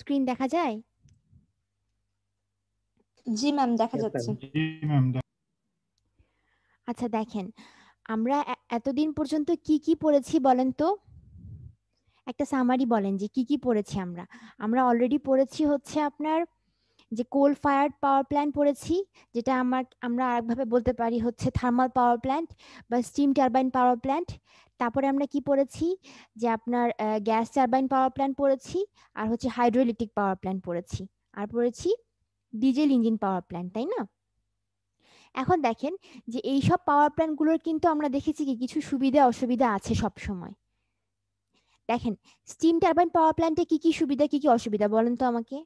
Screen দেখা যায়? জি ma'am, দেখা যাচ্ছে। জি ম্যাম। আচ্ছা দেখেন, আমরা এতদিন পর্যন্ত কি কি পড়েছি বলেন তো? একটা সামারি বলেন যে কি কি পড়েছি আমরা। আমরা অলরেডি পড়েছি হচ্ছে আপনার যে কোল ফায়ার্ড পাওয়ার প্ল্যান্ট পড়েছি, যেটা আমরা আরেকভাবে বলতে পারি হচ্ছে থার্মাল পাওয়ার প্ল্যান্ট বা স্টিম টারবাইন পাওয়ার প্ল্যান্ট। তারপরে আমরা কি পড়েছি যে আপনার গ্যাস টারবাইন পাওয়ার প্ল্যান্ট পড়েছি, আর হচ্ছে হাইড্রোইলেকট্রিক পাওয়ার প্ল্যান্ট পড়েছি, আর পড়েছি ডিজেল ইঞ্জিন পাওয়ার প্ল্যান্ট, তাই না? এখন দেখেন যে এই সব পাওয়ার প্ল্যান্টগুলোর কিন্তু আমরা দেখেছি কি কিছু সুবিধা অসুবিধা আছে সব সময়। দেখেন, স্টিম টারবাইন পাওয়ার প্ল্যান্টে কি কি সুবিধা কি কি অসুবিধা বলেন তো আমাকে।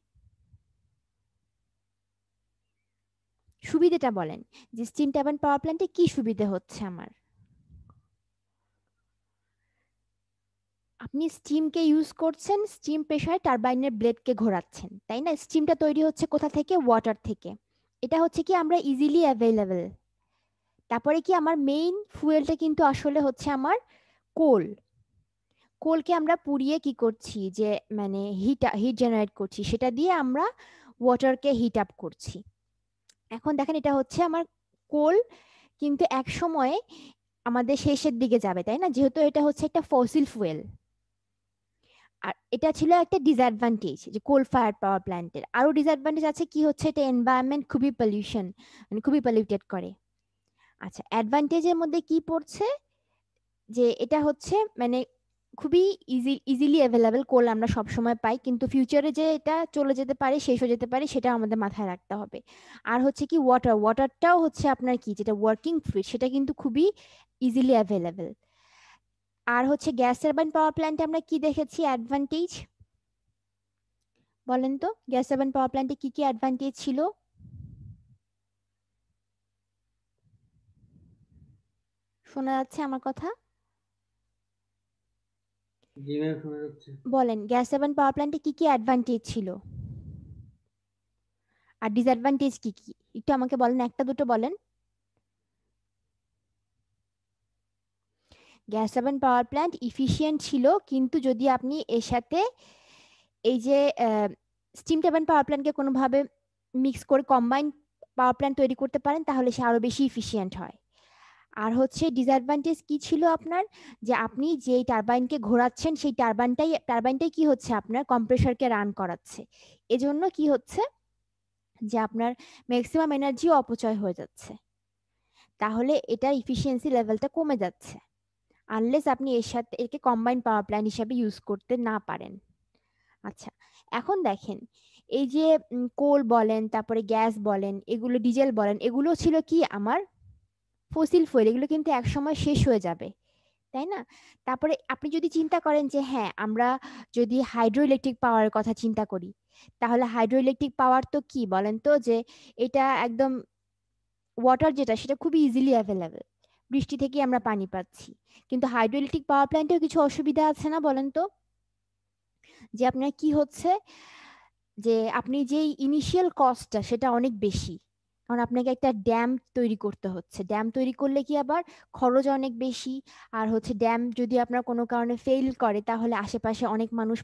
সুবিধাটা বলেন যে স্টিম টারবাইন পাওয়ার প্ল্যান্টে কি সুবিধা হচ্ছে আমার। আপনি স্টিমকে ইউজ করছেন, স্টিম প্রেসারে টারবাইনের ব্লেডকে ঘোরাচ্ছেন, তাই না? স্টিমটা তৈরি হচ্ছে কোথা থেকে? ওয়াটার থেকে। এটা হচ্ছে কি আমরা ইজিলি অ্যাভেলেবল। তারপরে কি আমার মেইন ফুয়েলটা কিন্তু আসলে হচ্ছে আমার কোল। কোলকে আমরা পুড়িয়ে কি করছি যে মানে হিট জেনারেট করছি, সেটা দিয়ে আমরা ওয়াটারকে হিট আপ করছি। এখন দেখেন এটা হচ্ছে আমার কোল, কিন্তু এক সময়ে আমাদের শেষের দিকে যাবে, তাই না? যেহেতু এটা হচ্ছে একটা ফসিল ফুয়েল। আর এটা ছিল একটা ডিসঅ্যাডভান্টেজ যে কোল ফায়ার পাওয়ার প্ল্যান্টের। আরো ডিসঅ্যাডভান্টেজ আছে কি হচ্ছে এটা এনভায়রনমেন্ট খুবই পলিউশন, মানে খুবই পলিউটেড করে। আচ্ছা, অ্যাডভান্টেজের মধ্যে কি পড়ছে যে এটা হচ্ছে মানে খুবই ইজিলি অ্যাভেলেবল কোল আমরা সব সময় পাই, কিন্তু ফিউচারে যে এটা চলে যেতে পারে, শেষ হয়ে যেতে পারে, সেটা আমাদের মাথায় রাখতে হবে। আর হচ্ছে কি ওয়াটারটাও হচ্ছে আপনার কি যেটা ওয়ার্কিং ফ্লুইড, সেটা কিন্তু খুবই ইজিলি অ্যাভেলেবল। আর হচ্ছে গ্যাস টারবাইন পাওয়ার প্ল্যান্টে আমরা কি দেখেছি অ্যাডভান্টেজ বলেন তো? গ্যাস টারবাইন পাওয়ার প্ল্যান্টে কি কি অ্যাডভান্টেজ ছিল? শোনা যাচ্ছে আমার কথা? জি ম্যাম, শোনা যাচ্ছে। বলেন গ্যাস টারবাইন পাওয়ার প্ল্যান্টে কি কি অ্যাডভান্টেজ ছিল আর ডিসঅ্যাডভান্টেজ কি কি, একটু আমাকে বলেন, একটা দুটো বলেন। Gas turbine power plant efficient ছিল, কিন্তু যদি আপনি এর সাথে এই যে স্টিম টারবাইন পাওয়ার প্ল্যান্টকে কোনোভাবে মিক্স করে কম্বাইন পাওয়ার প্ল্যান্ট তৈরি করতে পারেন, তাহলে সে আরো বেশি ইফিশিয়েন্ট হয়। আর হচ্ছে ডিসঅ্যাডভান্টেজ কি ছিল আপনার, যে আপনি যেই টারবাইনকে ঘোরাচ্ছেন সেই টারবাইনটাই কি হচ্ছে আপনার কম্প্রেসরকে রান করাচ্ছে। এজন্য কি হচ্ছে যে আপনার ম্যাক্সিমাম এনার্জি অপচয় হয়ে যাচ্ছে, তাহলে এটা ইফিসিয়েন্সি লেভেলটা কমে যাচ্ছে আনলেস আপনি এর সাথে একে কম্বাইন্ড পাওয়ার প্ল্যান্ট হিসাবে ইউজ করতে না পারেন। আচ্ছা, এখন দেখেন এই যে কোল বলেন, তারপরে গ্যাস বলেন, এগুলো ডিজেল বলেন, এগুলো ছিল কি আমার ফসিল ফুয়েল, এগুলো কিন্তু একসময় শেষ হয়ে যাবে, তাই না? তারপরে আপনি যদি চিন্তা করেন যে হ্যাঁ আমরা যদি হাইড্রো ইলেকট্রিক পাওয়ারের কথা চিন্তা করি, তাহলে হাইড্রো ইলেকট্রিক পাওয়ার তো কি বলেন তো, যে এটা একদম ওয়াটার যেটা সেটা খুবই ইজিলি অ্যাভেলেবেল, বৃষ্টি থেকে আমরা পানি পাচ্ছি। কিন্তু হাইড্রো ইলেকট্রিক পাওয়ার প্ল্যান্টেও কিছু অসুবিধা আছে না বলেন তো? যে আপনার কি হচ্ছে যে আপনি যেই ইনিশিয়াল কস্টটা সেটা অনেক বেশি, কারণ আপনাকে একটা ড্যাম তৈরি করতে হচ্ছে। ড্যাম তৈরি করলে কি আবার খরচ অনেক বেশি। আর হচ্ছে ড্যাম যদি আপনার কোনো কারণে ফেল করে, তাহলে আশেপাশে অনেক মানুষ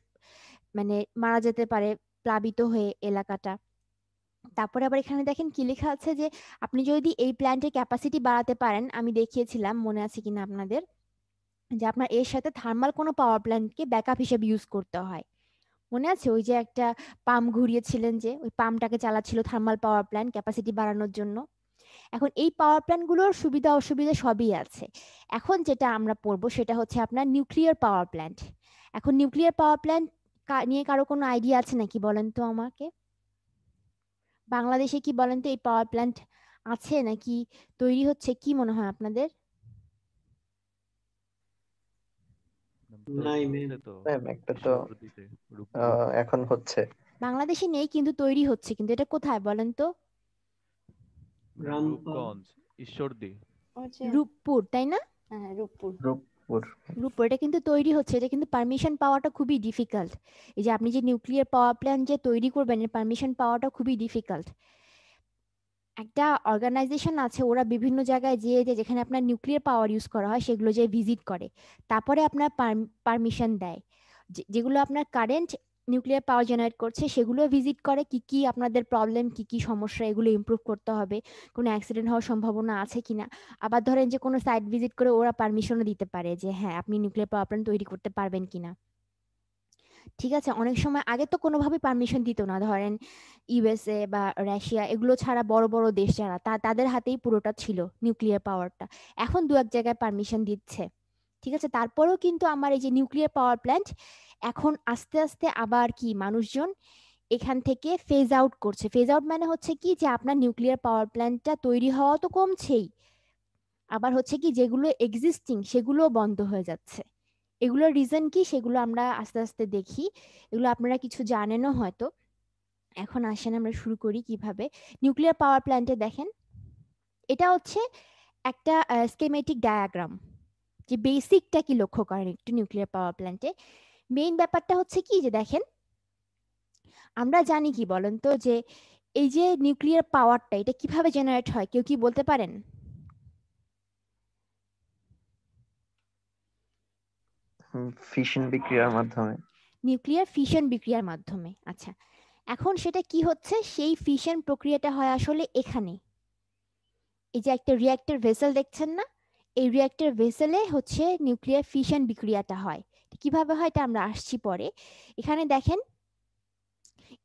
মানে মারা যেতে পারে প্লাবিত হয়ে এলাকাটা। তারপরে আবার এখানে দেখেন কি লেখা আছে যে আপনি যদি এই প্ল্যান্টের ক্যাপাসিটি বাড়াতে পারেন, আমি দেখিয়েছিলাম মনে আছে কিনা আপনাদের, যে আপনার এর সাথে থার্মাল কোনো পাওয়ার প্ল্যান্টকে ব্যাকআপ হিসেবে ইউজ করতে হয়। মনে আছে ওই যে একটা পাম্প ঘুরিয়েছিলেন, যে ওই পাম্পটাকে চালাচ্ছিল থার্মাল পাওয়ার প্ল্যান্ট ক্যাপাসিটি বাড়ানোর জন্য। এখন এই পাওয়ার প্ল্যান্টগুলোর সুবিধা অসুবিধা সবই আছে। এখন যেটা আমরা পড়বো সেটা হচ্ছে আপনার নিউক্লিয়ার পাওয়ার প্ল্যান্ট। এখন নিউক্লিয়ার পাওয়ার প্ল্যান্ট নিয়ে কারো কোনো আইডিয়া আছে নাকি বলেন তো আমাকে? বাংলাদেশে কি বলেন তো এই পাওয়ার প্ল্যান্ট আছে নাকি তৈরি হচ্ছে, কি মনে হয় আপনাদের? নাই ম্যাম। ম্যাম একটা তো এখন হচ্ছে বাংলাদেশে নেই কিন্তু তৈরি হচ্ছে, কিন্তু এটা কোথায় বলেন তো? রূপগঞ্জ, ঈশ্বরদী, রূপপুর, তাই না? হ্যাঁ, রূপপুর। রূপপুর। রূপপুর এটা কিন্তু তৈরি হচ্ছে, এটা কিন্তু পারমিশন পাওয়াটা খুবই ডিফিকাল্ট। এই যে আপনি যে নিউক্লিয়ার পাওয়ার প্ল্যান্ট যে তৈরি করবেন, এর পারমিশন পাওয়াটা খুবই ডিফিকাল্ট। একটা অর্গানাইজেশন আছে, ওরা বিভিন্ন জায়গায় যেয়ে যে যেখানে আপনার নিউক্লিয়ার পাওয়ার ইউজ করা হয় সেগুলো যে ভিজিট করে, তারপরে আপনার পারমিশন দেয়, যেগুলো আপনার কারেন্ট নিউক্লিয়ার পাওয়ার জেনারেট করছে সেগুলো ভিজিট করে, কি কি আপনাদের প্রবলেম, কি কি সমস্যা, এগুলো ইমপ্রুভ করতে হবে, কোনো অ্যাক্সিডেন্ট হওয়ার সম্ভাবনা আছে কিনা। আবার ধরেন যে কোনো সাইট ভিজিট করে ওরা পারমিশনও দিতে পারে যে হ্যাঁ আপনি নিউক্লিয়ার পাওয়ার প্ল্যান্ট তৈরি করতে পারবেন কিনা। ঠিক আছে, অনেক সময় আগে তো কোনোভাবে পারমিশন দিত না, ধরেন ইউএসএ বা রাশিয়া এগুলো ছাড়া বড় বড় দেশ যারা তাদের হাতেই পুরোটা ছিল নিউক্লিয়ার পাওয়ারটা। এখন দু এক জায়গায় পারমিশন দিচ্ছে। ঠিক আছে, তারপরেও কিন্তু আমার এই যে নিউক্লিয়ার পাওয়ার প্ল্যান্ট এখন আস্তে আস্তে আবার কি মানুষজন এখান থেকে ফেজ আউট করছে। ফেজ আউট মানে হচ্ছে কি যে আপনার নিউক্লিয়ার পাওয়ার প্ল্যান্টটা তৈরি হওয়া তো কমছেই, আবার হচ্ছে কি যেগুলো এক্সিস্টিং সেগুলো বন্ধ হয়ে যাচ্ছে। এগুলোর রিজন কি সেগুলো আমরা আস্তে আস্তে দেখি, এগুলো আপনারা কিছু জানেনও হয়তো। এখন আসেন আমরা শুরু করি কিভাবে নিউক্লিয়ার পাওয়ার প্ল্যান্টে। দেখেন এটা হচ্ছে একটা স্কেমেটিক ডায়াগ্রাম, যে বেসিকটা কি লক্ষ্য করেন একটু নিউক্লিয়ার পাওয়ার প্ল্যান্টে। মেইন ব্যাপারটা হচ্ছে কি যে দেখেন আমরা জানি কি বলেন তো যে এই যে নিউক্লিয়ার পাওয়ারটা এটা কিভাবে জেনারেট হয়, কেউ কি বলতে পারেন? ফিশন বিক্রিয়ার মাধ্যমে। নিউক্লিয়ার ফিশন বিক্রিয়ার মাধ্যমে। আচ্ছা, এখন সেটা কি হচ্ছে, সেই ফিশন প্রক্রিয়াটা হয় আসলে এখানে। এই যে একটা রিঅ্যাক্টর ভেসেল দেখছেন না, এই রিঅ্যাক্টর ভেসেলে হচ্ছে নিউক্লিয়ার ফিশন বিক্রিয়াটা হয়। কিভাবে হয় এটা আমরা আসছি পরে। এখানে দেখেন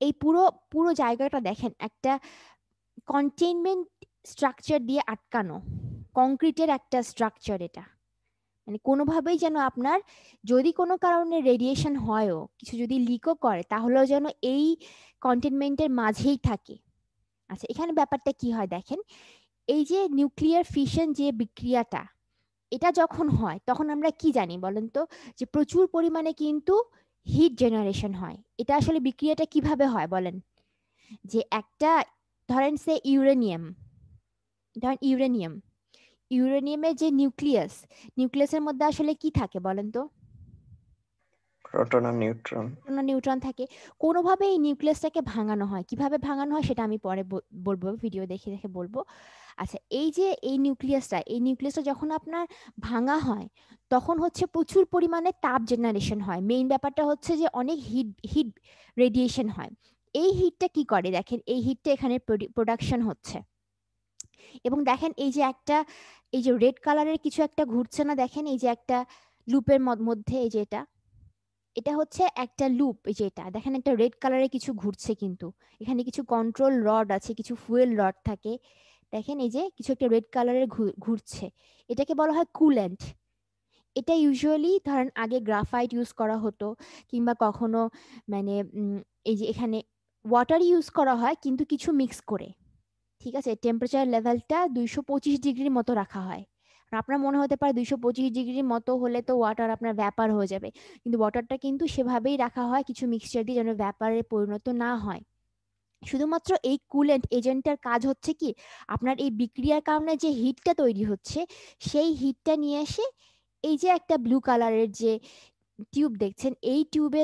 এই পুরো পুরো জায়গাটা দেখেন একটা কন্টেইনমেন্ট স্ট্রাকচার দিয়ে আটকানো, কংক্রিটের একটা স্ট্রাকচার এটা। মানে কোনোভাবেই যেন আপনার যদি কোনো কারণে রেডিয়েশন হয়ও, কিছু যদি লিকও করে তাহলেও যেন এই কন্টেইনমেন্টের মাঝেই থাকে। আচ্ছা, এখানে ব্যাপারটা কি হয় দেখেন, এই যে নিউক্লিয়ার ফিশন যে বিক্রিয়াটা এটা যখন হয় তখন আমরা কি জানি বলেন তো, যে প্রচুর পরিমাণে কিন্তু হিট জেনারেশন হয়। এটা আসলে বিক্রিয়াটা কিভাবে হয় বলেন, যে একটা ধরেন সে ইউরেনিয়াম, ধরেন ইউরেনিয়ামের যে নিউক্লিয়াসের মধ্যে আসলে কি থাকে বলেন তো? প্রোটন আর নিউট্রন। নিউট্রন থাকে। কোনোভাবে এই নিউক্লিয়াসটাকে ভাঙানো হয়, কিভাবে ভাঙানো হয় সেটা আমি পরে বলবো, ভিডিও দেখে দেখে বলবো। আচ্ছা, এই যে এই নিউক্লিয়াসটা যখন আপনার ভাঙা হয় তখন হচ্ছে প্রচুর পরিমাণে তাপ জেনারেশন হয়। মেইন ব্যাপারটা হচ্ছে যে অনেক হিট রেডিয়েশন হয়। এই হিটটা কি করে দেখেন, এই হিটটা এখানে প্রোডাকশন হচ্ছে। এবং দেখেন এই যে একটা এই যে রেড কালারের কিছু একটা ঘুরছে না, দেখেন এই যে একটা লুপের মধ্যে, এই যে এটা হচ্ছে একটা লুপ। এই যে এটা দেখেন একটা রেড কালারের কিছু ঘুরছে, কিন্তু এখানে কিছু কন্ট্রোল রড আছে, কিছু ফুয়েল রড থাকে। দেখেন এই যে কিছু একটা রেড কালারের ঘুরছে, এটাকে বলা হয় কুল্যান্ট। এটা ইউজুয়ালি ধরেন আগে গ্রাফাইট ইউজ করা হতো, কিংবা কখনো মানে এই যে এখানে ওয়াটার ইউজ করা হয় কিন্তু কিছু মিক্স করে। ঠিক আছে, টেম্পারেচার লেভেলটা 225 ডিগ্রির মতো রাখা হয়। আর আপনার মনে হতে পারে 225 ডিগ্রির মতো হলে তো ওয়াটার আপনার ভ্যাপার হয়ে যাবে, কিন্তু ওয়াটারটা কিন্তু সেভাবেই রাখা হয় কিছু মিক্সচার দিয়ে যেন ভ্যাপারে পরিণত না হয়। শুধুমাত্র এই কুলেন্ট এজেন্টটার কাজ হচ্ছে কি আপনার এই বিক্রিয়ার কারণে যে হিটটা তৈরি হচ্ছে সেই হিটটা নিয়ে এসে এই যে একটা ব্লু কালারের যে টিউব দেখছেন, এই টিউবে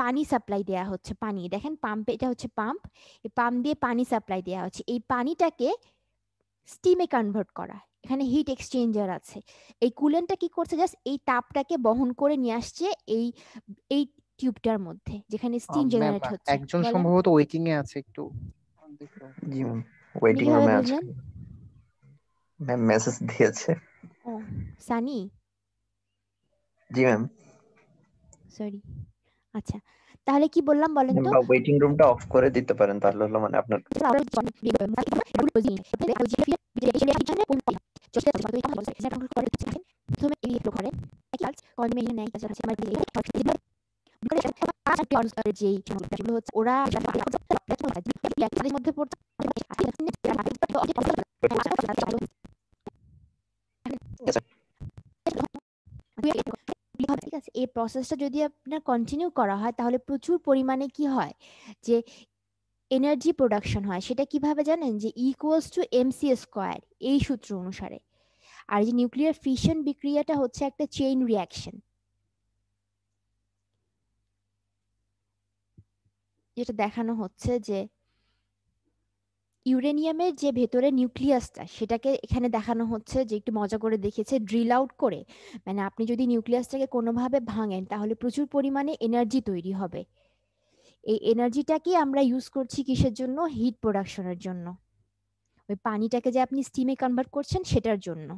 পানি সাপ্লাই দেয়া হচ্ছে। পানি দেখেন পাম্পে, এটা হচ্ছে পাম্প, এই পাম্প দিয়ে পানি সাপ্লাই দেওয়া হচ্ছে। এই পানিটাকে স্টিমে কনভার্ট করা, এখানে হিট এক্সচেঞ্জার আছে। এই কুলেন্টটা কি করছে, জাস্ট এই তাপটাকে বহন করে নিয়ে আসছে এই এই টিউবটার মধ্যে যেখানে স্টিম ম্যাম, জেনারেট হচ্ছে। একজন বলেন, সম্ভবত ওয়েটিং এ আছে একটু দেখুন। জি ম্যাম, আপনি ওয়েটিং কিভাবে রুমে আছে। বুঝলেন? ম্যাম মেসেজ দিয়েছে। ও, সানি, জি ম্যাম। সরি। আচ্ছা, তাহলে কি বললাম বলেন তো? বা ওয়েটিং রুমটা অফ করে দিতে পারেন, তাহলে হলো মানে আপনার ঠিক আছে, এই প্রসেসটা যদি আপনার কন্টিনিউ করা হয় তাহলে প্রচুর পরিমাণে কি হয় যে এনার্জি প্রোডাকশন হয়। সেটা কিভাবে জানেন, যে ইকুয়ালস টু এমসি স্কোয়ার, এই সূত্র অনুসারে। আর যে নিউক্লিয়ার ফিশন বিক্রিয়াটা হচ্ছে একটা চেইন রিয়াকশন, যেটা দেখানো হচ্ছে যে ইউরেনিয়ামের যে ভেতরে নিউক্লিয়াসটা সেটাকে এখানে দেখানো হচ্ছে, যে একটু মজা করে দেখেছে ড্রিল আউট করে। মানে আপনি যদি নিউক্লিয়াসটাকে কোনোভাবে ভাঙেন তাহলে প্রচুর পরিমাণে এনার্জি তৈরি হবে। এই এনার্জিটাকে আমরা ইউজ করছি কিসের জন্য? হিট প্রোডাকশনের জন্য। ওই পানিটাকে যে আপনি স্টিমে কনভার্ট করছেন সেটার জন্য।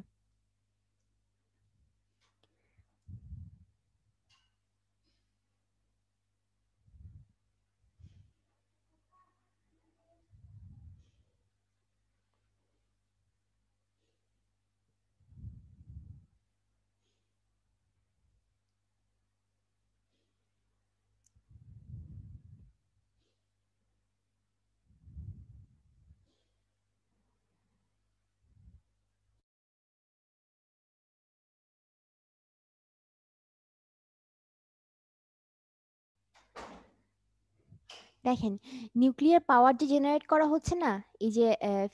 দেখেন, নিউক্লিয়ার পাওয়ার যে জেনারেট করা হচ্ছে না, এই যে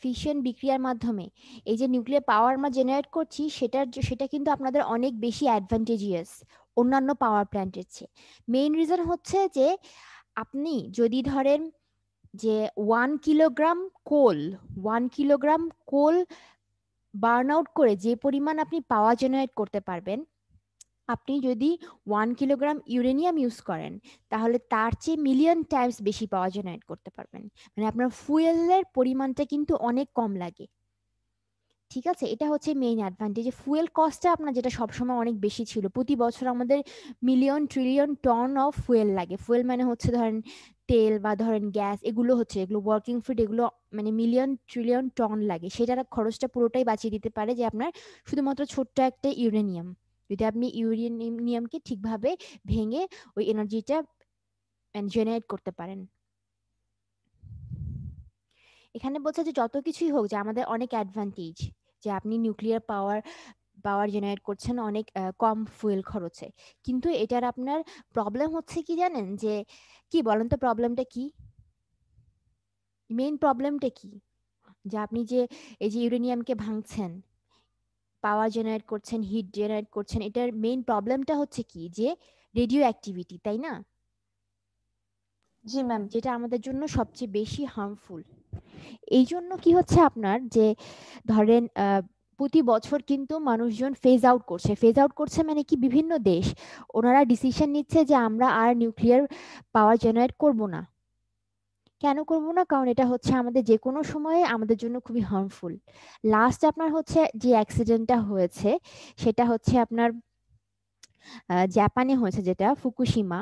ফিশন বিক্রিয়ার মাধ্যমে এই যে নিউক্লিয়ার পাওয়ার আমরা জেনারেট করছি, সেটা কিন্তু আপনাদের অনেক বেশি অ্যাডভান্টেজিয়াস অন্যান্য পাওয়ার প্ল্যান্টের চেয়ে। মেইন রিজন হচ্ছে যে আপনি যদি ধরেন যে 1 কিলোগ্রাম কোল বার্ন আউট করে যে পরিমাণ আপনি পাওয়ার জেনারেট করতে পারবেন, আপনি যদি 1 কিলোগ্রাম ইউরেনিয়াম ইউজ করেন তাহলে তার চেয়ে মিলিয়ন টাইমস বেশি পাওয়ার জেনারেট করতে পারবেন। মানে আপনার ফুয়েলের পরিমাণটা কিন্তু অনেক কম লাগে। ঠিক আছে, এটা হচ্ছে মেইন অ্যাডভান্টেজ। ফুয়েল কস্টটা আপনার যেটা সবসময় অনেক বেশি ছিল, প্রতি বছর আমাদের million trillion ton of fuel লাগে। ফুয়েল মানে হচ্ছে ধরেন তেল বা ধরেন গ্যাস, এগুলো ওয়ার্কিং ফুড, এগুলো মানে মিলিয়ন ট্রিলিয়ন টন লাগে। সেটার খরচটা পুরোটাই বাঁচিয়ে দিতে পারে যে আপনার শুধুমাত্র ছোট্ট একটা ইউরেনিয়াম, যদি আপনি ইউরেনিয়ামকে ঠিকভাবে ভেঙে ওই এনার্জিটা জেনারেট করতে পারেন। এখানে বলছে যে যত কিছুই হোক, যে আমাদের অনেক অ্যাডভান্টেজ, যে আপনি নিউক্লিয়ার পাওয়ার জেনারেট করছেন অনেক কম ফুয়েল খরচে। কিন্তু এটার আপনার প্রবলেম হচ্ছে কি জানেন? যে কি বলেন তো, প্রবলেমটা কি? মেইন প্রবলেমটা কি? যে আপনি যে এই যে ইউরেনিয়ামকে ভাঙছেন, পাওয়ার জেনারেট করছেন, হিট জেনারেট করছেন, এটার মেইন প্রবলেমটা হচ্ছে কি? যে রেডিও অ্যাক্টিভিটি, তাই না? জি ম্যাম। যেটা আমাদের জন্য সবচেয়ে বেশি হার্মফুল। এই জন্য কি হচ্ছে আপনার, যে ধরেন প্রতি বছর কিন্তু মানুষজন ফেজ আউট করছে মানে কি, বিভিন্ন দেশ ওনারা ডিসিশন নিচ্ছে যে আমরা আর নিউক্লিয়ার পাওয়ার জেনারেট করব না। কেন করব না? কারণ এটা হচ্ছে আমাদের যে কোনো সময়ে আমাদের জন্য খুবই হার্মফুল। লাস্ট আপনার হচ্ছে যে অ্যাক্সিডেন্টটা হয়েছে, সেটা হচ্ছে আপনার জাপানে হয়েছে, যেটা ফুকুশিমা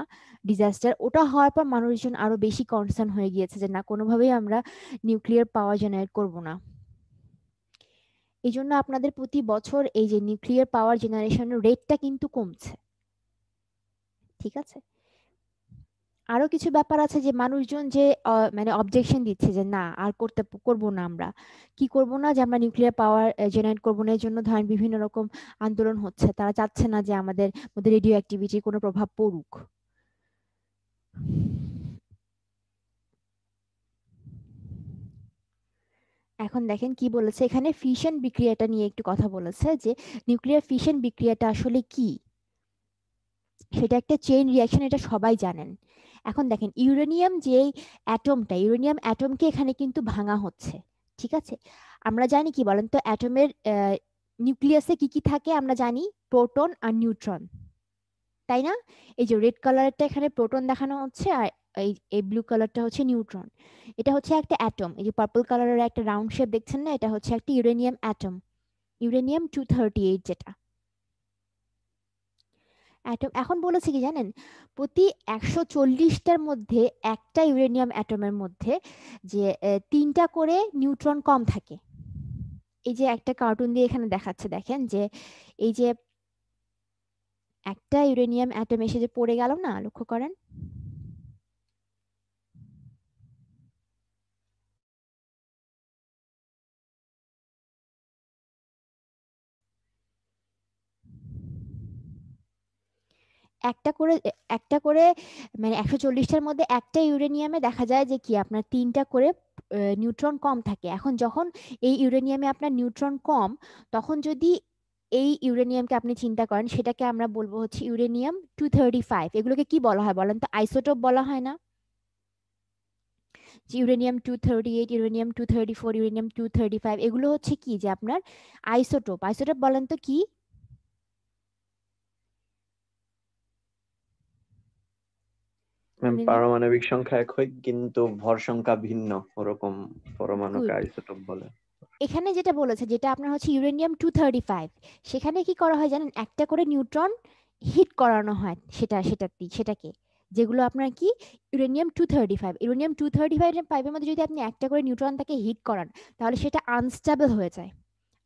ডিজাস্টার। ওটা হওয়ার পর মানুষজন আরো বেশি কনসার্ন হয়ে গিয়েছে যে না, কোনোভাবেই আমরা নিউক্লিয়ার পাওয়ার জেনারেট করব না। এই জন্য আপনাদের প্রতি বছর এই যে নিউক্লিয়ার পাওয়ার জেনারেশনের রেটটা কিন্তু কমছে। ঠিক আছে, আরো কিছু ব্যাপার আছে যে মানুষজন যে মানে অবজেকশন দিচ্ছে যে না আর করব না, আমরা কি করব না, যে আমরা নিউক্লিয়ার পাওয়ার জেনারেট করব না। এর জন্য ধরেন বিভিন্ন রকম আন্দোলন হচ্ছে, তারা চাচ্ছে না যে আমাদের মধ্যে রেডিও অ্যাক্টিভিটির কোনো প্রভাব পড়ুক। এখন দেখেন কি বলেছে এখানে, ফিশন বিক্রিয়াটা নিয়ে একটু কথা বলেছে, যে নিউক্লিয়ার ফিশন বিক্রিয়াটা আসলে কি। সেটা একটা চেইন রিয়াকশন, এটা সবাই জানেন। এখন দেখেন, ইউরেনিয়াম অ্যাটমকে এখানে কিন্তু ভাঙা হচ্ছে। ঠিক আছে, আমরা জানি কি বলেন তো, অ্যাটমের নিউক্লিয়াসে কি কি থাকে আমরা জানি, প্রোটন আর নিউট্রন, তাই না? এই যে রেড কালারটা এখানে প্রোটন দেখানো হচ্ছে, আর এই ব্লু কালারটা হচ্ছে নিউট্রন। এটা হচ্ছে একটা অ্যাটম। এই যে পার্পল কালারের একটা রাউন্ড শেপ দেখছেন না, এটা হচ্ছে একটা ইউরেনিয়াম অ্যাটম, ইউরেনিয়াম 238 যেটা অ্যাটম। এখন বলেছে কি জানেন, প্রতি 140টার মধ্যে একটা ইউরেনিয়াম অ্যাটমের মধ্যে যে 3টা করে নিউট্রন কম থাকে। এই যে একটা কার্টুন দিয়ে এখানে দেখাচ্ছে, দেখেন যে এই যে একটা ইউরেনিয়াম অ্যাটম এসে যে পড়ে গেল না, লক্ষ্য করেন। একটা করে মানে 140টার মধ্যে একটা ইউরেনিয়ামে দেখা যায় যে কি আপনার 3টা করে নিউট্রন কম থাকে। এখন যখন এই ইউরেনিয়ামে আপনার নিউট্রন কম, তখন যদি এই ইউরেনিয়ামকে আপনি চিন্তা করেন, সেটাকে আমরা বলবো হচ্ছে ইউরেনিয়াম 235। এগুলোকে কি বলা হয় বলেন তো? আইসোটোপ বলা হয় না? যে ইউরেনিয়াম 238, ইউরেনিয়াম 234, ইউরেনিয়াম 235, এগুলো হচ্ছে কি যে আপনার আইসোটোপ। আইসোটোপ বলেন তো কি? ম্যাম শুনিনি। পারমাণবিক সংখ্যা একই কিন্তু ভর সংখ্যা ভিন্ন, ওরকম পরমাণুকে গুড। আইসোটোপ বলে। এখানে যেটা বলেছে, যেটা আপনার হচ্ছে ইউরেনিয়াম 235, সেখানে কি করা হয় জানেন, একটা করে নিউট্রন হিট করানো হয় সেটাকে, যেগুলো আপনার কি ইউরেনিয়াম 235। ইউরেনিয়াম 235 এর মধ্যে যদি আপনি একটা করে নিউট্রন তাকে হিট করান, তাহলে সেটা আনস্টেবল হয়ে যায়।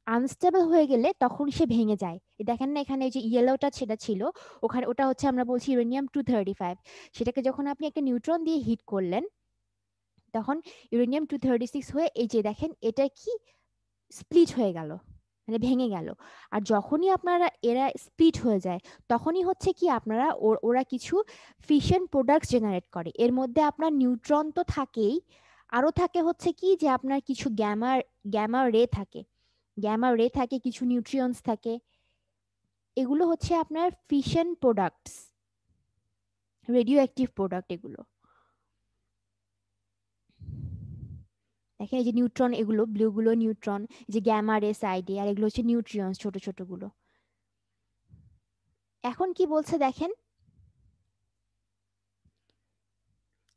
আনস্টেবল হয়ে গেলে তখন সে ভেঙে যায়। এই দেখেন না এখানে যে ইয়েলোটা সেটা ছিল, ওখানে ওটা হচ্ছে আমরা বলছি ইউরেনিয়াম 235। সেটাকে যখন আপনি একটা নিউট্রন দিয়ে হিট করলেন, তখন ইউরেনিয়াম 236 হয়ে এই যে দেখেন এটা কি স্প্লিট হয়ে গেল, মানে ভেঙে গেল। আর যখনই আপনারা এরা স্প্লিট হয়ে যায়, তখনই হচ্ছে কি আপনারা ওরা কিছু ফিশন প্রোডাক্টস জেনারেট করে। এর মধ্যে আপনার নিউট্রন তো থাকেই, আরও থাকে হচ্ছে কি যে আপনার কিছু গ্যামা রে থাকে, কিছু নিউট্রিয়ন্স থাকে। এগুলো হচ্ছে আপনার fission products, radio active product এগুলো। দেখেন এই যে নিউট্রন, এগুলো ব্লুগুলো নিউট্রন, যে গ্যামা রে সাইডে, আর এগুলো হচ্ছে নিউট্রিয়ন্স ছোট ছোটগুলো। এখন কি বলছে দেখেন,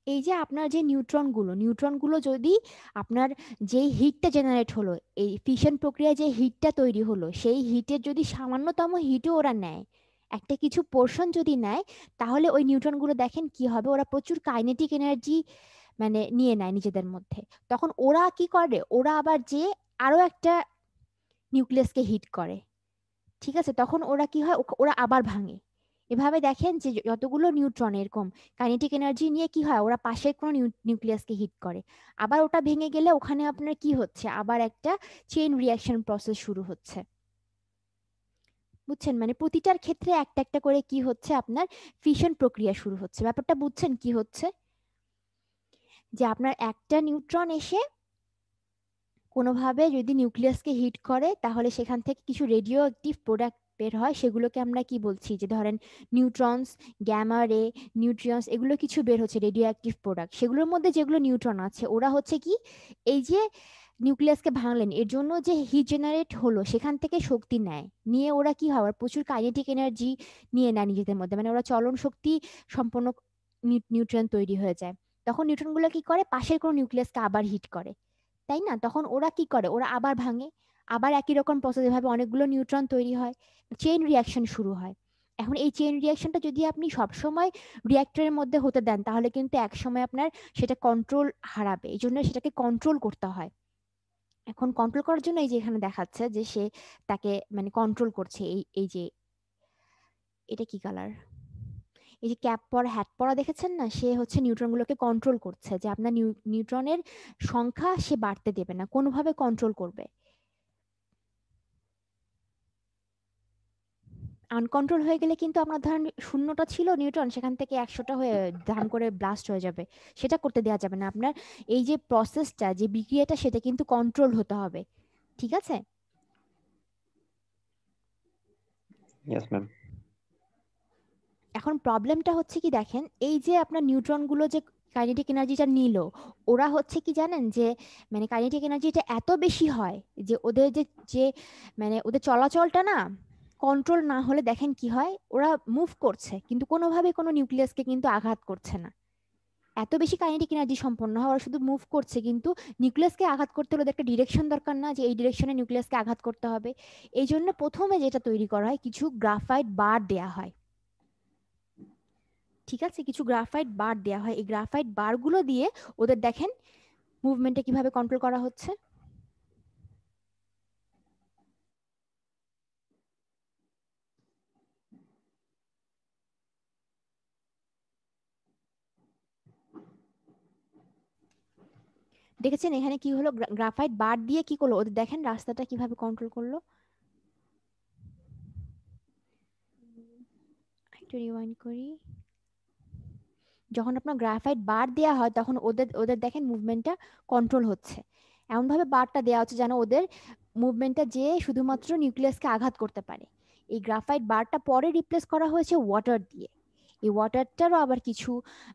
এই যে আপনার যে নিউট্রনগুলো যদি আপনার যেই হিটটা জেনারেট হলো, এই ফিশন প্রক্রিয়ায় যে হিটটা তৈরি হলো, সেই হিটের যদি সামান্যতম হিটও ওরা নেয়, একটা কিছু পোর্শন যদি নেয়, তাহলে ওই নিউট্রনগুলো দেখেন কি হবে, ওরা প্রচুর কাইনেটিক এনার্জি মানে নিয়ে নেয় নিজেদের মধ্যে। তখন ওরা কি করে, ওরা আবার যে আরো একটা নিউক্লিয়াসকে হিট করে, ঠিক আছে, তখন ওরা কি হয়, ওরা আবার ভাঙে। এভাবে দেখেন যে যতগুলো নিউট্রন এরকম কাইনেটিক এনার্জি নিয়ে কি হয়, ওরা পাশের কোনো নিউক্লিয়াসকে হিট করে, আবার ওটা ভেঙে গেলে ওখানে আপনার কি হচ্ছে, আবার একটা চেইন রিয়াকশন প্রসেস শুরু হচ্ছে। বুঝছেন, মানে প্রতিটার ক্ষেত্রে একটা একটা করে কি হচ্ছে, আপনার ফিশন প্রক্রিয়া শুরু হচ্ছে। ব্যাপারটা বুঝছেন কি হচ্ছে, যে আপনার একটা নিউট্রন এসে কোনোভাবে যদি নিউক্লিয়াসকে হিট করে, তাহলে সেখান থেকে কিছু রেডিও অ্যাক্টিভ প্রোডাক্ট বের হয়, সেগুলোকে আমরা কি বলছি, যে ধরেন নিউট্রনস, গ্যামা রে, নিউট্রিয়ন্স, এগুলো কিছু বের হচ্ছে রেডিও অ্যাক্টিভ প্রোডাক্ট। সেগুলোর মধ্যে যেগুলো নিউট্রন আছে, ওরা হচ্ছে কি এই যে নিউক্লিয়াসকে ভাঙলেন, এর জন্য যে হিট জেনারেট হলো সেখান থেকে শক্তি নেয়, নিয়ে ওরা কি হয়, ওরা প্রচুর কাইনেটিক এনার্জি নিয়ে নেয় নিজেদের মধ্যে, মানে ওরা চলন শক্তি সম্পন্ন নিউট্রিয়ন তৈরি হয়ে যায়। তখন নিউট্রনগুলো কি করে, পাশের কোনো নিউক্লিয়াসকে আবার হিট করে, তাই না? তখন ওরা কি করে, ওরা আবার ভাঙে, আবার একই রকম প্রসেস, এভাবে অনেকগুলো নিউট্রন তৈরি হয়, চেইন রিয়াকশন শুরু হয়। এখন এই চেইন রিয়াকশনটা যদি আপনি সবসময় রিঅ্যাক্টরের মধ্যে হতে দেন, তাহলে কিন্তু একসময় আপনার সেটা কন্ট্রোল হারাবে, এই জন্য সেটাকে কন্ট্রোল করতে হয়। এখন কন্ট্রোল করার জন্য এই যে এখানে দেখাচ্ছে যে সে তাকে মানে কন্ট্রোল করছে, এই এই যে এটা কি কালার, এই যে ক্যাপ পরা হ্যাট পরা দেখেছেন না, সে হচ্ছে নিউট্রনগুলোকে কন্ট্রোল করছে, যে আপনার নিউট্রনের সংখ্যা সে বাড়তে দেবে না, কোনোভাবে কন্ট্রোল করবে। আনকন্ট্রোল হয়ে গেলে কিন্তু আপনার ধরেন শূন্যটা ছিল নিউট্রন, সেখান থেকে 100টা হয়ে ধাম করে ব্লাস্ট হয়ে যাবে, সেটা করতে দেওয়া যাবে না। আপনার এই যে প্রসেসটা, যে বিক্রিয়াটা, সেটা কিন্তু কন্ট্রোল হতে হবে, ঠিক আছে? Yes ma'am. এখন প্রবলেমটা হচ্ছে কি দেখেন, এই যে আপনার নিউট্রনগুলো যে কাইনেটিক এনার্জিটা নিল, ওরা হচ্ছে কি জানেন, যে মানে কাইনেটিক এনার্জিটা এত বেশি হয় যে ওদের যে যে মানে ওদের চলাচলটা না কন্ট্রোল না হলে দেখেন কি হয়, ওরা মুভ করছে কিন্তু কোনোভাবে কোনো নিউক্লিয়াসকে কিন্তু আঘাত করছে না। এত বেশি কাইনেটিক এনার্জি সম্পন্ন হয়, ওরা শুধু মুভ করছে, কিন্তু নিউক্লিয়াসকে আঘাত করতে হলে ওদের একটা ডিরেকশন দরকার না, যে এই ডিরেকশনে নিউক্লিয়াসকে আঘাত করতে হবে। এই জন্য প্রথমে যেটা তৈরি করা হয়, কিছু গ্রাফাইট বার দেয়া হয়, ঠিক আছে, কিছু গ্রাফাইট বার দেওয়া হয়। এই গ্রাফাইট বারগুলো দিয়ে ওদের দেখেন মুভমেন্টে কিভাবে কন্ট্রোল করা হচ্ছে। দেখেছেন এখানে কি হলো, গ্রাফাইট বার দিয়ে কি করলো, ওদের দেখেন রাস্তাটা কিভাবে কন্ট্রোল করলো। একটু রিওয়াইন্ড করি। যখন আপনার গ্রাফাইট বার দেওয়া হয়, তখন ওদের ওদের দেখেন মুভমেন্টটা কন্ট্রোল হচ্ছে। এমনভাবে বারটা দেওয়া হচ্ছে যেন ওদের মুভমেন্টটা যে শুধুমাত্র নিউক্লিয়াসকে আঘাত করতে পারে। এই গ্রাফাইট বারটা পরে রিপ্লেস করা হয়েছে ওয়াটার দিয়ে। এই ওয়াটারটারও আবার কিছু